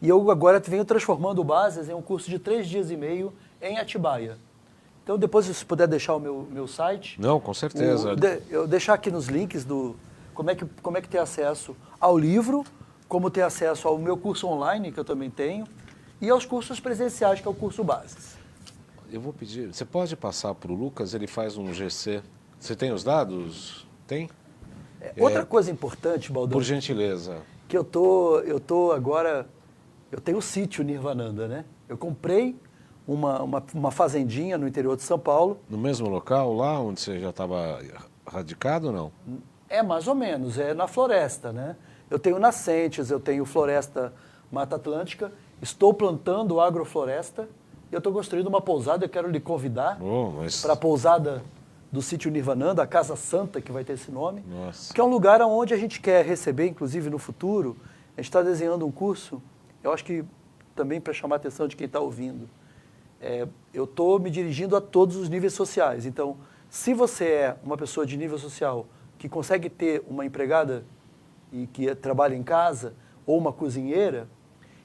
E eu agora venho transformando o Bases em um curso de 3 dias e meio em Atibaia. Então, depois, se você puder deixar o meu site... Não, com certeza. Eu deixar aqui nos links do como é que ter acesso ao livro, como ter acesso ao meu curso online, que eu também tenho, e aos cursos presenciais, que é o curso Bases. Eu vou pedir, você pode passar para o Lucas, ele faz um GC. Você tem os dados? Tem? Outra coisa importante, Baldão, Por gentileza. que eu tô agora, eu tenho o sítio Nirvananda, né? Eu comprei uma fazendinha no interior de São Paulo. No mesmo local, lá onde você já estava radicado ou não? Mais ou menos, é na floresta, né? Eu tenho nascentes, eu tenho floresta Mata Atlântica, estou plantando agrofloresta. Eu estou construindo uma pousada, eu quero lhe convidar para a pousada do sítio Nirvananda, a Casa Santa, que vai ter esse nome. Nossa. Que é um lugar onde a gente quer receber, inclusive no futuro, a gente está desenhando um curso, eu acho que também para chamar a atenção de quem está ouvindo. Eu estou me dirigindo a todos os níveis sociais. Então, se você é uma pessoa de nível social que consegue ter uma empregada e que trabalha em casa, ou uma cozinheira,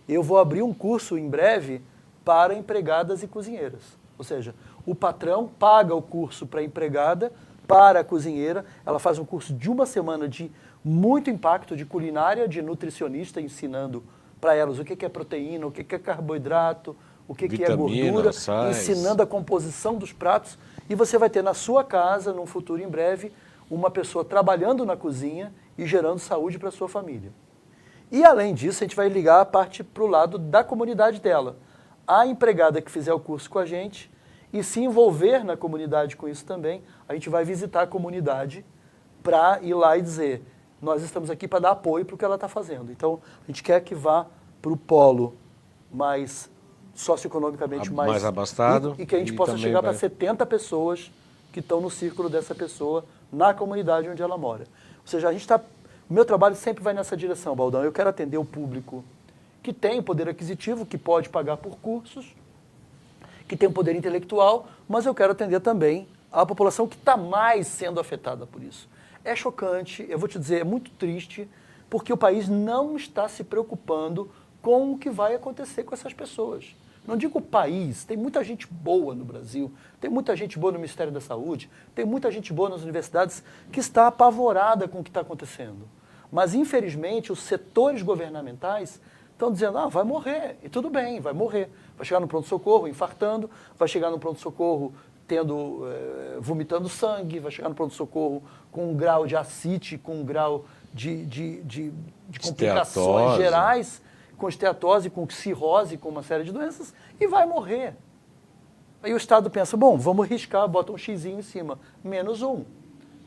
eu vou abrir um curso em breve para empregadas e cozinheiras. Ou seja, o patrão paga o curso para a empregada, para a cozinheira, ela faz um curso de 1 semana de muito impacto de culinária, de nutricionista, ensinando para elas o que é proteína, o que é carboidrato, o que é gordura, ensinando a composição dos pratos. E você vai ter na sua casa, num futuro em breve, uma pessoa trabalhando na cozinha e gerando saúde para a sua família. E além disso, a gente vai ligar a parte para o lado da comunidade dela. A empregada que fizer o curso com a gente e se envolver na comunidade com isso também, a gente vai visitar a comunidade para ir lá e dizer, nós estamos aqui para dar apoio para o que ela está fazendo. Então, a gente quer que vá para o polo mais socioeconomicamente mais abastado. E que a gente possa chegar para 70 pessoas que estão no círculo dessa pessoa na comunidade onde ela mora. Ou seja, o meu trabalho sempre vai nessa direção, Baldão. Eu quero atender o público que tem poder aquisitivo, que pode pagar por cursos, que tem um poder intelectual, mas eu quero atender também a população que está mais sendo afetada por isso. É chocante, eu vou te dizer, é muito triste, porque o país não está se preocupando com o que vai acontecer com essas pessoas. Não digo o país, tem muita gente boa no Brasil, tem muita gente boa no Ministério da Saúde, tem muita gente boa nas universidades que está apavorada com o que está acontecendo. Mas, infelizmente, os setores governamentais estão dizendo, vai morrer, e tudo bem, vai morrer. Vai chegar no pronto-socorro infartando, vai chegar no pronto-socorro vomitando sangue, vai chegar no pronto-socorro com um grau de ascite, com um grau de complicações gerais, com esteatose, com cirrose, com uma série de doenças, e vai morrer. Aí o Estado pensa, bom, vamos riscar, bota um xizinho em cima, -1.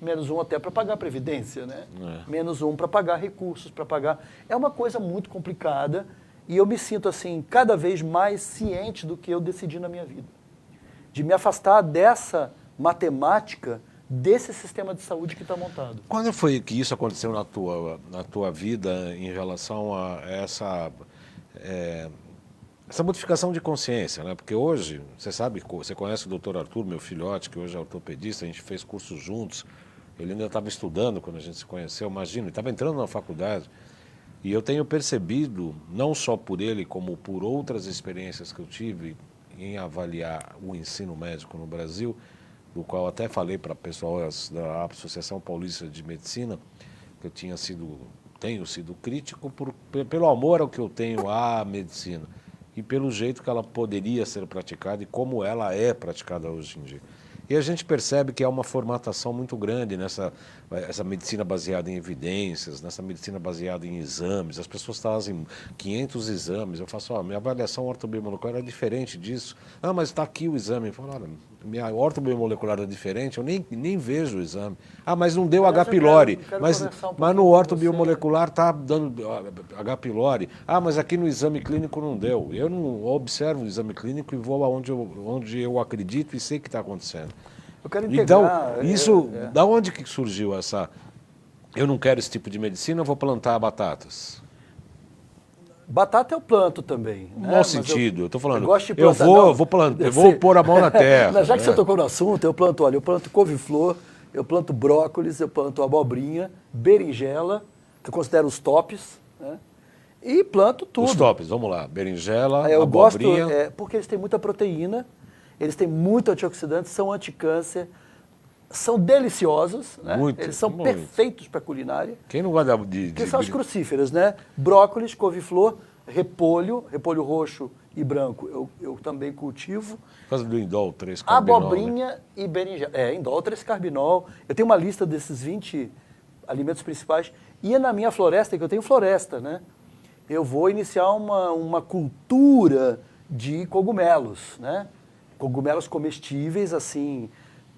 -1 até para pagar a Previdência, né? -1 para pagar recursos, para pagar... É uma coisa muito complicada e eu me sinto, assim, cada vez mais ciente do que eu decidi na minha vida. De me afastar dessa matemática, desse sistema de saúde que está montado. Quando foi que isso aconteceu na tua vida em relação a essa modificação de consciência, né? Porque hoje, você sabe, você conhece o Dr. Arthur, meu filhote, que hoje é ortopedista, a gente fez cursos juntos, ele ainda estava estudando quando a gente se conheceu, imagina, ele estava entrando na faculdade, e eu tenho percebido, não só por ele, como por outras experiências que eu tive em avaliar o ensino médico no Brasil, do qual até falei para pessoas da Associação Paulista de Medicina, que eu tenho sido crítico pelo amor ao que eu tenho à medicina e pelo jeito que ela poderia ser praticada e como ela é praticada hoje em dia. E a gente percebe que há uma formatação muito grande essa medicina baseada em evidências, nessa medicina baseada em exames. As pessoas fazem 500 exames. Eu faço, minha avaliação ortobiomolecular é diferente disso. Mas está aqui o exame. Eu falo, olha, minha ortobiomolecular é diferente, eu nem vejo o exame. Mas não deu H. pylori. Mas no ortobiomolecular está dando H. pylori. Mas aqui no exame clínico não deu. Eu não observo o exame clínico e vou onde eu acredito e sei que está acontecendo. Eu quero integrar, então, isso, da onde que surgiu essa... Eu não quero esse tipo de medicina, eu vou plantar batatas. Batata eu planto também. No mau sentido, eu estou falando, eu vou pôr a mão na terra. Já que você tocou no assunto, eu planto couve-flor, eu planto brócolis, eu planto abobrinha, berinjela, que eu considero os tops, né? E planto tudo. Os tops, vamos lá, berinjela, eu abobrinha... gosto, porque eles têm muita proteína, eles têm muito antioxidante, são anticâncer, são deliciosos, né? Eles são perfeitos para culinária. Quem não gosta que são as crucíferas, né? Brócolis, couve-flor, repolho roxo e branco, eu também cultivo. Por causa do indol 3-carbinol. Abobrinha, né? E berinjela. Indol 3-carbinol. Eu tenho uma lista desses 20 alimentos principais. E é na minha floresta, que eu tenho floresta, né? Eu vou iniciar uma cultura de cogumelos, né? Cogumelos comestíveis, assim,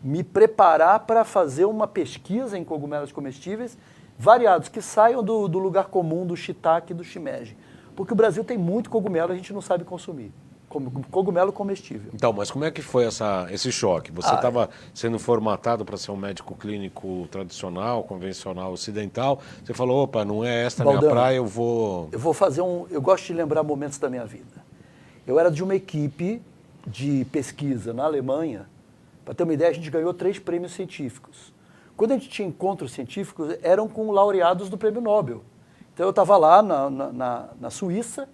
me preparar para fazer uma pesquisa em cogumelos comestíveis variados, que saiam do lugar comum do shiitake e do shimeji. Porque o Brasil tem muito cogumelo, a gente não sabe consumir. Cogumelo comestível. Então, mas como é que foi esse choque? Você estava sendo formatado para ser um médico clínico tradicional, convencional, ocidental. Você falou, opa, não é esta a minha praia, eu vou... Eu gosto de lembrar momentos da minha vida. Eu era de uma equipe de pesquisa na Alemanha. Para ter uma ideia, a gente ganhou 3 prêmios científicos. Quando a gente tinha encontros científicos, eram com laureados do Prêmio Nobel. Então eu estava lá na Suíça,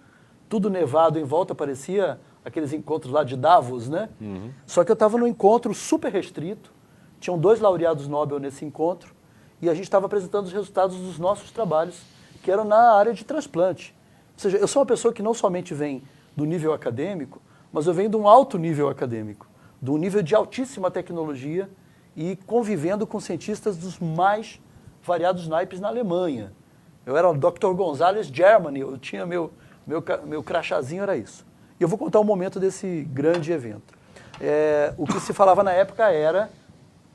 tudo nevado em volta, parecia aqueles encontros lá de Davos, né? Uhum. Só que eu estava num encontro super restrito, tinham 2 laureados Nobel nesse encontro, e a gente estava apresentando os resultados dos nossos trabalhos, que eram na área de transplante. Ou seja, eu sou uma pessoa que não somente vem do nível acadêmico, mas eu venho de um alto nível acadêmico, de um nível de altíssima tecnologia e convivendo com cientistas dos mais variados naipes na Alemanha. Eu era o Dr. Gonzalez Germany, eu tinha meu crachazinho, era isso. E eu vou contar um momento desse grande evento. O que se falava na época era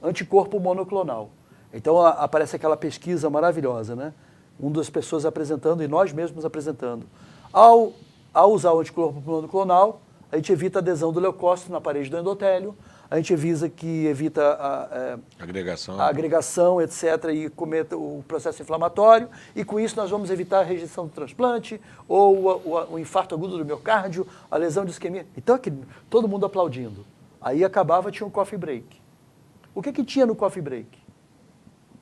anticorpo monoclonal. Então aparece aquela pesquisa maravilhosa, né? Uma das pessoas apresentando e nós mesmos apresentando. Ao usar o anticorpo monoclonal, a gente evita a adesão do leucócito na parede do endotélio, a gente evita a agregação, etc., e cometa o processo inflamatório, e com isso nós vamos evitar a rejeição do transplante, ou o infarto agudo do miocárdio, a lesão de isquemia. Então, todo mundo aplaudindo. Aí acabava, tinha um coffee break. O que tinha no coffee break?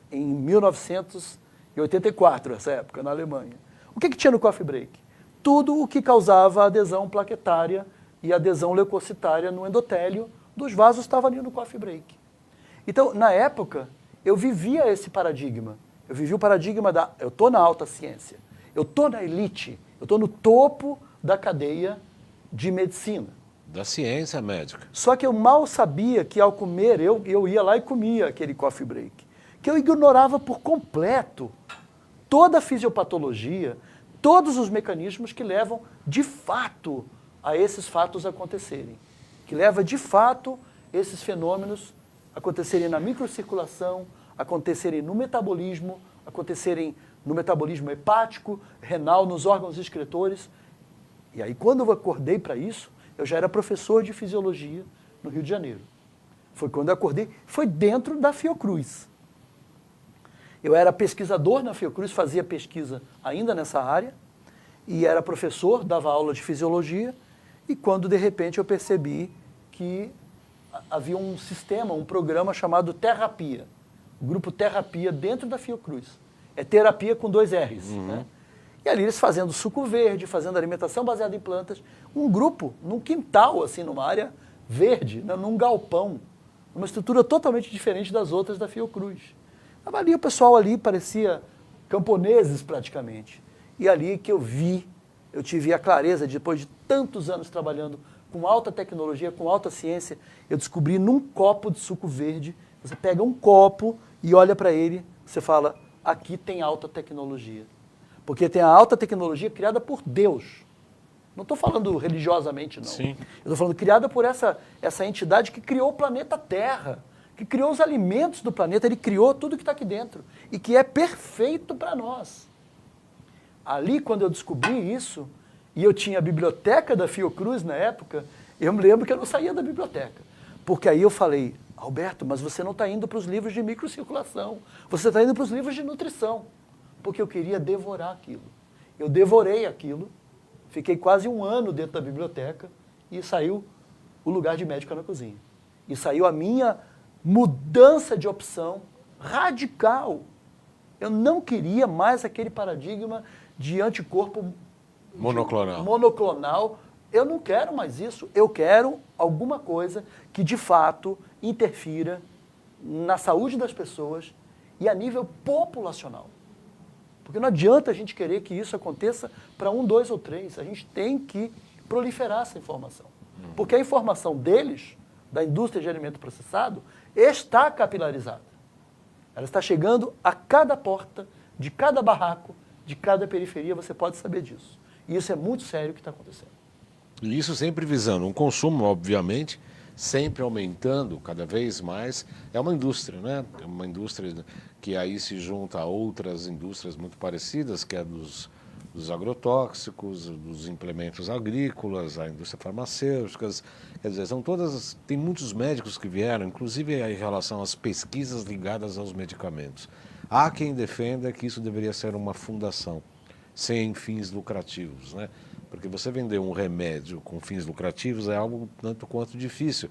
Em 1984, essa época, na Alemanha. O que tinha no coffee break? tudo o que causava adesão plaquetária e adesão leucocitária no endotélio dos vasos estava ali no coffee break. Então, na época, eu vivia esse paradigma. Eu vivi o paradigma eu estou na alta ciência, eu estou na elite, eu estou no topo da cadeia de medicina. Da ciência médica. Só que eu mal sabia que ao comer, eu ia lá e comia aquele coffee break, que eu ignorava por completo toda a fisiopatologia, todos os mecanismos que levam, de fato, a esses fatos acontecerem. Que leva, de fato, esses fenômenos acontecerem na microcirculação, acontecerem no metabolismo hepático, renal, nos órgãos excretores. E aí, quando eu acordei para isso, eu já era professor de fisiologia no Rio de Janeiro. Foi quando eu acordei, foi dentro da Fiocruz. Eu era pesquisador na Fiocruz, fazia pesquisa ainda nessa área, e era professor, dava aula de fisiologia, e quando de repente eu percebi que havia um sistema, um programa chamado Terrapia, o grupo Terrapia dentro da Fiocruz. É terapia com 2 R's, né? E ali eles fazendo suco verde, fazendo alimentação baseada em plantas, um grupo num quintal, assim, numa área verde, né, num galpão, uma estrutura totalmente diferente das outras da Fiocruz. Ali o pessoal ali parecia camponeses praticamente. E ali que eu tive a clareza, depois de tantos anos trabalhando com alta tecnologia, com alta ciência, eu descobri num copo de suco verde, você pega um copo e olha para ele, você fala, aqui tem alta tecnologia. Porque tem a alta tecnologia criada por Deus. Não estou falando religiosamente, não. Sim. Eu estou falando criada por essa entidade que criou o planeta Terra, que criou os alimentos do planeta, ele criou tudo que está aqui dentro e que é perfeito para nós. Ali, quando eu descobri isso, e eu tinha a biblioteca da Fiocruz na época, eu me lembro que eu não saía da biblioteca. Porque aí eu falei, Alberto, mas você não está indo para os livros de microcirculação, você está indo para os livros de nutrição. Porque eu queria devorar aquilo. Eu devorei aquilo, fiquei quase 1 ano dentro da biblioteca e saiu o lugar de médica na cozinha. E saiu a minha mudança de opção radical. Eu não queria mais aquele paradigma de anticorpo monoclonal. Eu não quero mais isso. Eu quero alguma coisa que, de fato, interfira na saúde das pessoas e a nível populacional. Porque não adianta a gente querer que isso aconteça para 1, 2 ou 3. A gente tem que proliferar essa informação. Porque a informação deles, da indústria de alimento processado, está capilarizada. Ela está chegando a cada porta, de cada barraco, de cada periferia, você pode saber disso. E isso é muito sério o que está acontecendo. E isso sempre visando um consumo, obviamente, sempre aumentando cada vez mais. É uma indústria, né? É uma indústria que aí se junta a outras indústrias muito parecidas, que é dos agrotóxicos, dos implementos agrícolas, a indústria farmacêutica. Quer dizer, são todas. Tem muitos médicos que vieram, inclusive em relação às pesquisas ligadas aos medicamentos. Há quem defenda que isso deveria ser uma fundação, sem fins lucrativos, né? Porque você vender um remédio com fins lucrativos é algo tanto quanto difícil.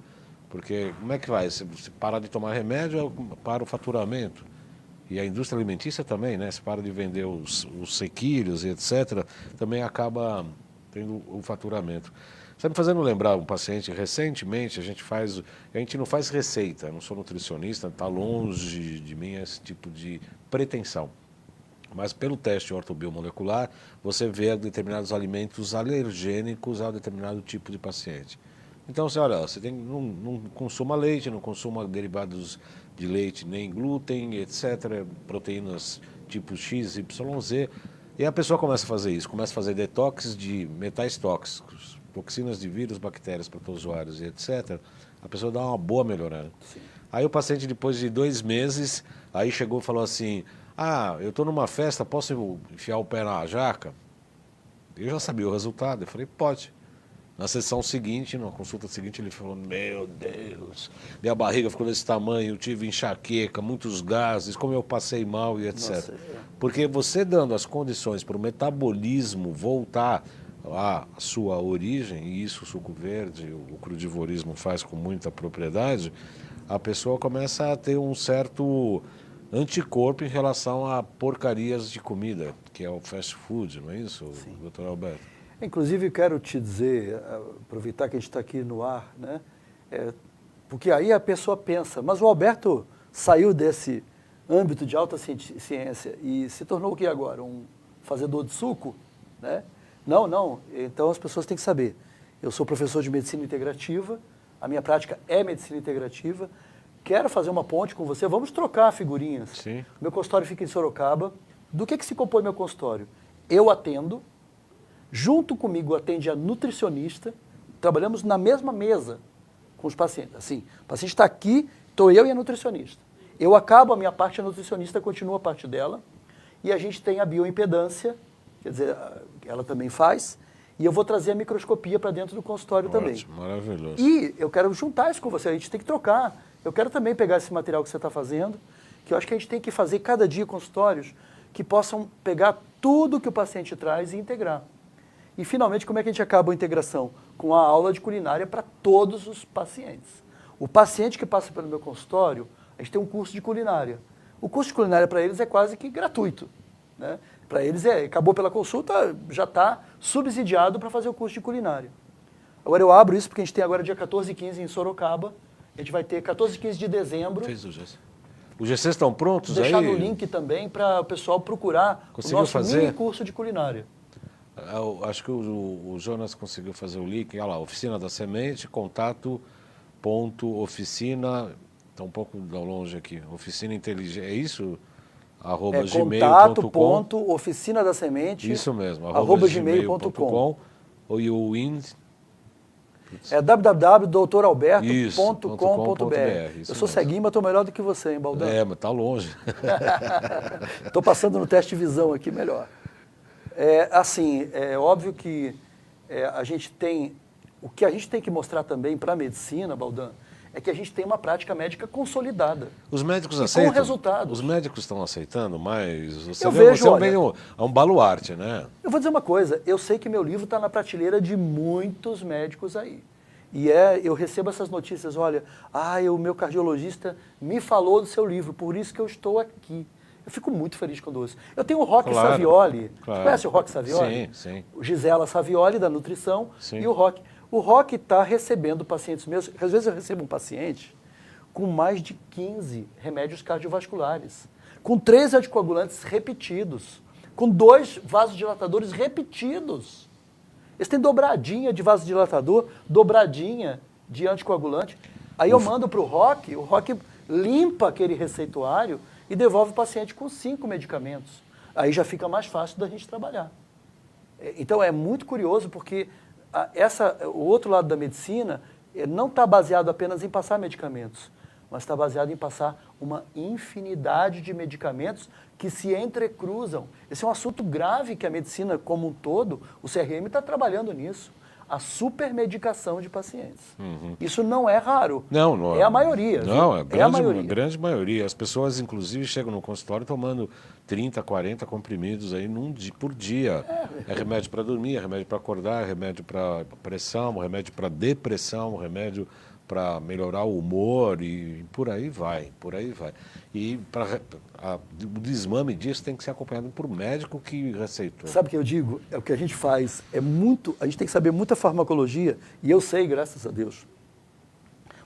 Porque como é que vai? Se parar de tomar remédio, para o faturamento. E a indústria alimentícia também, né? Se para de vender os sequilhos e etc., também acaba tendo o faturamento. Está me fazendo lembrar um paciente, recentemente, a gente não faz receita, eu não sou nutricionista, está longe de mim esse tipo de pretensão. Mas pelo teste ortobiomolecular, você vê determinados alimentos alergênicos a determinado tipo de paciente. Então, você olha, você não consuma leite, não consuma derivados de leite, nem glúten, etc., proteínas tipo X, Y, Z. E a pessoa começa a fazer isso, começa a fazer detox de metais tóxicos, toxinas de vírus, bactérias, protozoários e etc. A pessoa dá uma boa melhorada. Sim. Aí o paciente, depois de 2 meses, aí chegou e falou assim, eu estou numa festa, posso enfiar o pé na jaca? Eu já sabia o resultado, eu falei, pode. Na sessão seguinte, na consulta seguinte, ele falou, meu Deus, minha barriga ficou desse tamanho, eu tive enxaqueca, muitos gases, como eu passei mal e etc. Nossa, porque você dando as condições para o metabolismo voltar à sua origem, e isso o suco verde, o crudivorismo faz com muita propriedade, a pessoa começa a ter um certo anticorpo em relação a porcarias de comida, que é o fast food, não é isso, doutor Alberto? Inclusive, quero te dizer, aproveitar que a gente está aqui no ar, né? Porque aí a pessoa pensa, mas o Alberto saiu desse âmbito de alta ciência e se tornou o que agora? Um fazedor de suco? Né? Não, não. Então as pessoas têm que saber. Eu sou professor de medicina integrativa, a minha prática é medicina integrativa, quero fazer uma ponte com você, vamos trocar figurinhas. Sim. Meu consultório fica em Sorocaba. Do que se compõe meu consultório? Eu atendo, junto comigo atende a nutricionista, trabalhamos na mesma mesa com os pacientes. Assim, o paciente está aqui, estou eu e a nutricionista. Eu acabo a minha parte, a nutricionista continua a parte dela, e a gente tem a bioimpedância, quer dizer, ela também faz, e eu vou trazer a microscopia para dentro do consultório também. Ótimo, maravilhoso. E eu quero juntar isso com você, a gente tem que trocar. Eu quero também pegar esse material que você está fazendo, que eu acho que a gente tem que fazer cada dia consultórios que possam pegar tudo que o paciente traz e integrar. E, finalmente, como é que a gente acaba a integração? Com a aula de culinária para todos os pacientes. O paciente que passa pelo meu consultório, a gente tem um curso de culinária. O curso de culinária para eles é quase que gratuito. Né? Para eles, acabou pela consulta, já está subsidiado para fazer o curso de culinária. Agora, eu abro isso porque a gente tem agora dia 14 e 15 em Sorocaba. A gente vai ter 14 e 15 de dezembro. Fez o GC. Os GCs estão prontos Deixar aí? no link também para o pessoal procurar Conseguiu o nosso fazer? mini curso de culinária. Acho que o Jonas conseguiu fazer o link. Olha lá, Oficina da Semente, contato.oficina, está um pouco longe aqui, Oficina Inteligente, é isso? @gmail.com. Contato.oficina da semente. Isso mesmo, @gmail.com. E o IN? É www.doutoralberto.com.br. Eu sou mesmo. ceguinho, mas estou melhor do que você, hein, Baldão? Mas tá longe. Estou passando no teste de visão aqui melhor. É óbvio que a gente tem... O que a gente tem que mostrar também para a medicina, Baldão, é que a gente tem uma prática médica consolidada. Os médicos E aceitam? com resultados. Os médicos estão aceitando, mas você Eu vê, vejo, você olha, é um baluarte, né? Eu vou dizer uma coisa, eu sei que meu livro está na prateleira de muitos médicos aí. E eu recebo essas notícias, olha, o meu cardiologista me falou do seu livro, por isso que eu estou aqui. Eu fico muito feliz quando ouço. Eu tenho o Roque Savioli. Claro. Você conhece o Roque Savioli? Sim, sim. O Gisela Savioli, da nutrição, Sim. e o Roque. O Roque está recebendo pacientes meus. Às vezes eu recebo um paciente com mais de 15 remédios cardiovasculares, com 3 anticoagulantes repetidos, com 2 vasodilatadores repetidos. Eles têm dobradinha de vasodilatador, dobradinha de anticoagulante. Aí eu mando para o Roque limpa aquele receituário e devolve o paciente com 5 medicamentos. Aí já fica mais fácil da gente trabalhar. Então é muito curioso porque o outro lado da medicina não está baseado apenas em passar medicamentos, mas está baseado em passar uma infinidade de medicamentos que se entrecruzam. Esse é um assunto grave que a medicina como um todo, o CRM está trabalhando nisso. A supermedicação de pacientes. Uhum. Isso não é raro. Não é a maioria. Não, é a maioria. Grande maioria. As pessoas, inclusive, chegam no consultório tomando 30, 40 comprimidos aí por dia. É remédio para dormir, é remédio para acordar, é remédio para pressão, é remédio para depressão, é remédio para melhorar o humor e por aí vai, E o desmame disso tem que ser acompanhado por médico que receitou. Sabe o que eu digo? É o que a gente faz. A gente tem que saber muita farmacologia, e eu sei, graças a Deus.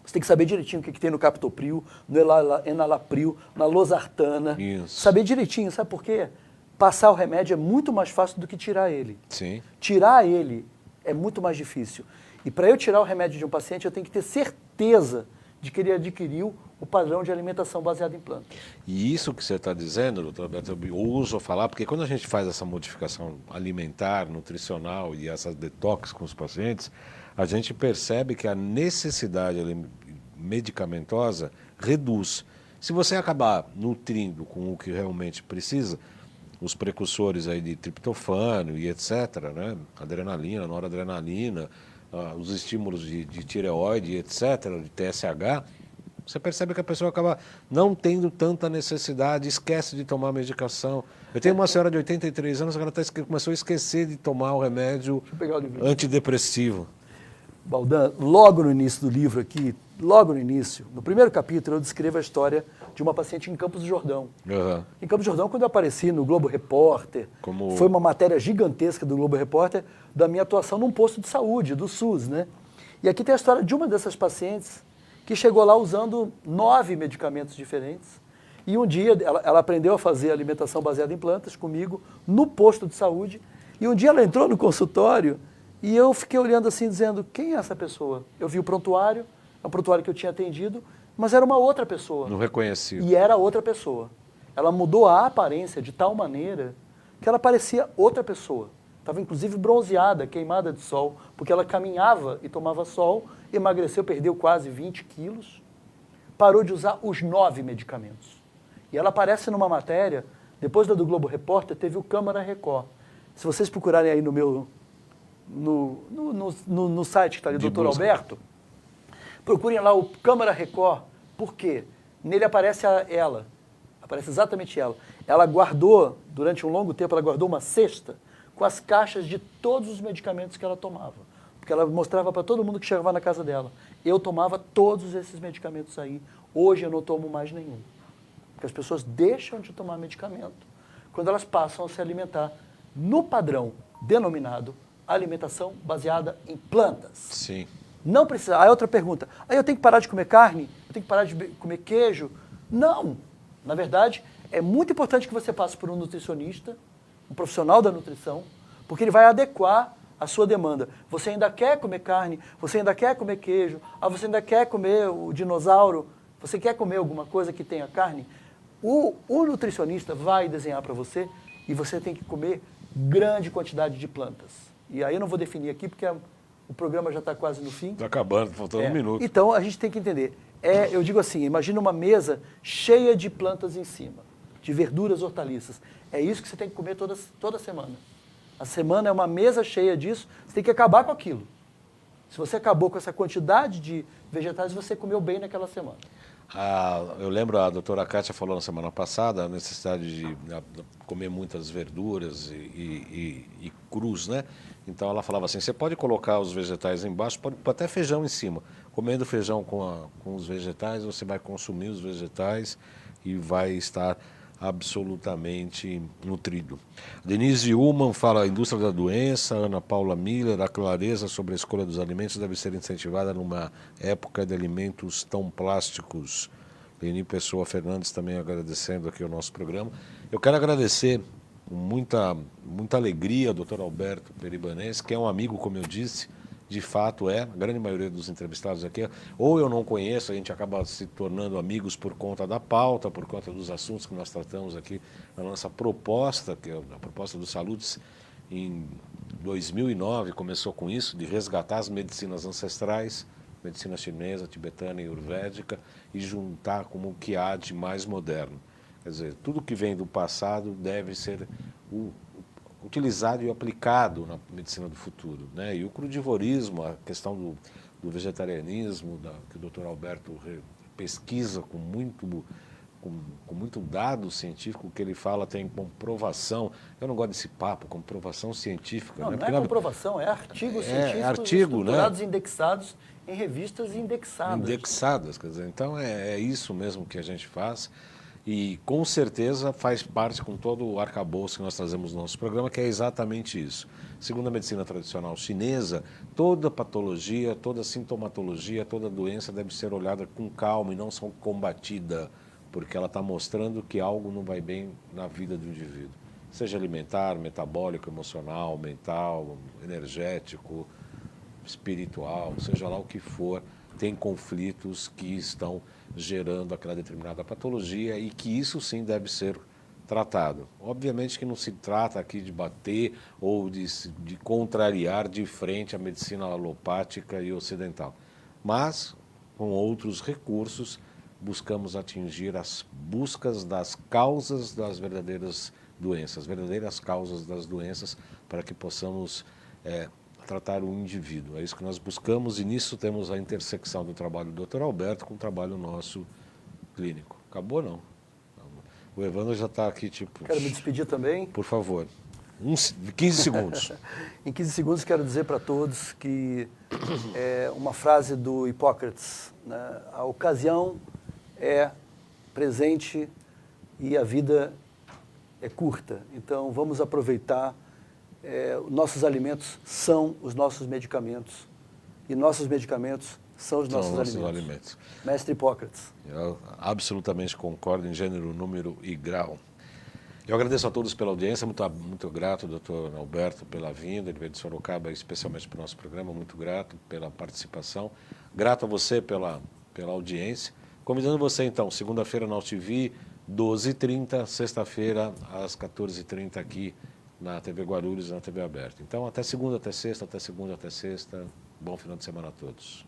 Você tem que saber direitinho o que tem no captopril, no enalapril, na losartana. Isso. Saber direitinho, sabe por quê? Passar o remédio é muito mais fácil do que tirar ele. Sim. Tirar ele é muito mais difícil. E para eu tirar o remédio de um paciente, eu tenho que ter certeza de que ele adquiriu o padrão de alimentação baseado em plantas. E isso que você está dizendo, doutor Alberto, eu uso falar, porque quando a gente faz essa modificação alimentar, nutricional e essa detox com os pacientes, a gente percebe que a necessidade medicamentosa reduz. Se você acabar nutrindo com o que realmente precisa, os precursores aí de triptofano e etc., né? Adrenalina, noradrenalina, os estímulos de tireoide, etc., de TSH, você percebe que a pessoa acaba não tendo tanta necessidade, esquece de tomar medicação. Eu tenho uma senhora de 83 anos que ela começou a esquecer de tomar o remédio antidepressivo. Baldan, logo no início do livro aqui, logo no início, no primeiro capítulo, eu descrevo a história de uma paciente em Campos do Jordão. Aham. Em Campos do Jordão, quando eu apareci no Globo Repórter, Como- foi uma matéria gigantesca do Globo Repórter da minha atuação num posto de saúde, do SUS, né? E aqui tem a história de uma dessas pacientes que chegou lá usando 9 medicamentos diferentes. E um dia ela aprendeu a fazer alimentação baseada em plantas comigo no posto de saúde. E um dia ela entrou no consultório e eu fiquei olhando assim, dizendo, quem é essa pessoa? Eu vi o prontuário, é um prontuário que eu tinha atendido, mas era uma outra pessoa. Não reconheci. E era outra pessoa. Ela mudou a aparência de tal maneira que ela parecia outra pessoa. Estava inclusive bronzeada, queimada de sol, porque ela caminhava e tomava sol, emagreceu, perdeu quase 20 quilos, parou de usar os 9 medicamentos. E ela aparece numa matéria, depois da do Globo Repórter, teve o Câmara Record. Se vocês procurarem aí no meu no site que está ali, De Dr. busca. Alberto, procurem lá o Câmara Record. Por quê? Nele aparece ela, aparece exatamente ela. Ela guardou, durante um longo tempo, ela guardou uma cesta com as caixas de todos os medicamentos que ela tomava. Porque ela mostrava para todo mundo que chegava na casa dela. Eu tomava todos esses medicamentos aí. Hoje eu não tomo mais nenhum. Porque as pessoas deixam de tomar medicamento quando elas passam a se alimentar no padrão denominado alimentação baseada em plantas. Sim. Não precisa. Aí outra pergunta. Aí eu tenho que parar de comer carne? Eu tenho que parar de comer queijo? Não. Na verdade, é muito importante que você passe por um nutricionista, um profissional da nutrição, porque ele vai adequar a sua demanda. Você ainda quer comer carne? Você ainda quer comer queijo? Ah, você ainda quer comer o dinossauro? Você quer comer alguma coisa que tenha carne? O nutricionista vai desenhar para você e você tem que comer grande quantidade de plantas. E aí eu não vou definir aqui porque o programa já está quase no fim. Está acabando, faltando um minuto. Então a gente tem que entender. Eu digo assim, imagina uma mesa cheia de plantas em cima, de verduras, hortaliças. É isso que você tem que comer toda semana. A semana é uma mesa cheia disso, você tem que acabar com aquilo. Se você acabou com essa quantidade de vegetais, você comeu bem naquela semana. Eu lembro, a doutora Kátia falou na semana passada a necessidade de comer muitas verduras e crus, né? Então ela falava assim, você pode colocar os vegetais embaixo, pode pôr até feijão em cima. Comendo feijão com os vegetais, você vai consumir os vegetais e vai estar absolutamente nutrido. Denise Ullmann fala a indústria da doença, Ana Paula Miller, a clareza sobre a escolha dos alimentos deve ser incentivada numa época de alimentos tão plásticos. Leni Pessoa Fernandes também agradecendo aqui o nosso programa. Eu quero agradecer com muita alegria ao Dr. Alberto Peribanense, que é um amigo, como eu disse, de fato a grande maioria dos entrevistados aqui, ou eu não conheço, a gente acaba se tornando amigos por conta da pauta, por conta dos assuntos que nós tratamos aqui na nossa proposta, que é a proposta do Saludes, em 2009 começou com isso, de resgatar as medicinas ancestrais, medicina chinesa, tibetana e ayurvédica, e juntar como o que há de mais moderno. Quer dizer, tudo que vem do passado deve ser utilizado e aplicado na medicina do futuro, né? E o crudivorismo, a questão do vegetarianismo, que o Dr. Alberto pesquisa com muito dado científico, que ele fala tem comprovação. Eu não gosto desse papo, comprovação científica. Não, né? não é comprovação, é artigos científicos artigo, estruturados né? e indexados em revistas indexadas. Indexadas, quer dizer, então é isso mesmo que a gente faz. E com certeza faz parte com todo o arcabouço que nós trazemos no nosso programa, que é exatamente isso. Segundo a medicina tradicional chinesa, toda patologia, toda sintomatologia, toda doença deve ser olhada com calma e não só combatida, porque ela está mostrando que algo não vai bem na vida do indivíduo. Seja alimentar, metabólico, emocional, mental, energético, espiritual, seja lá o que for, tem conflitos que estão gerando aquela determinada patologia e que isso sim deve ser tratado. Obviamente que não se trata aqui de bater ou de contrariar de frente a medicina alopática e ocidental, mas com outros recursos buscamos atingir as buscas das causas das verdadeiras doenças, verdadeiras causas das doenças, para que possamos tratar o indivíduo. É isso que nós buscamos e nisso temos a intersecção do trabalho do Dr. Alberto com o trabalho nosso clínico. Acabou não? O Evandro já está aqui, tipo... Quero me despedir também. Por favor. 15 segundos. Em 15 segundos, quero dizer para todos que é uma frase do Hipócrates, né? A ocasião é presente e a vida é curta. Então, vamos aproveitar. Nossos alimentos são os nossos medicamentos e nossos medicamentos são os nossos alimentos. Mestre Hipócrates. Eu absolutamente concordo em gênero, número e grau. Eu agradeço a todos pela audiência, muito grato, doutor Alberto, pela vinda, ele veio de Sorocaba, especialmente para o nosso programa, muito grato pela participação, grato a você pela audiência, convidando você então, segunda-feira na UTV, 12h30, sexta-feira às 14h30 aqui na TV Guarulhos, na TV aberta. Então, até segunda, até sexta, até segunda, até sexta, bom final de semana a todos.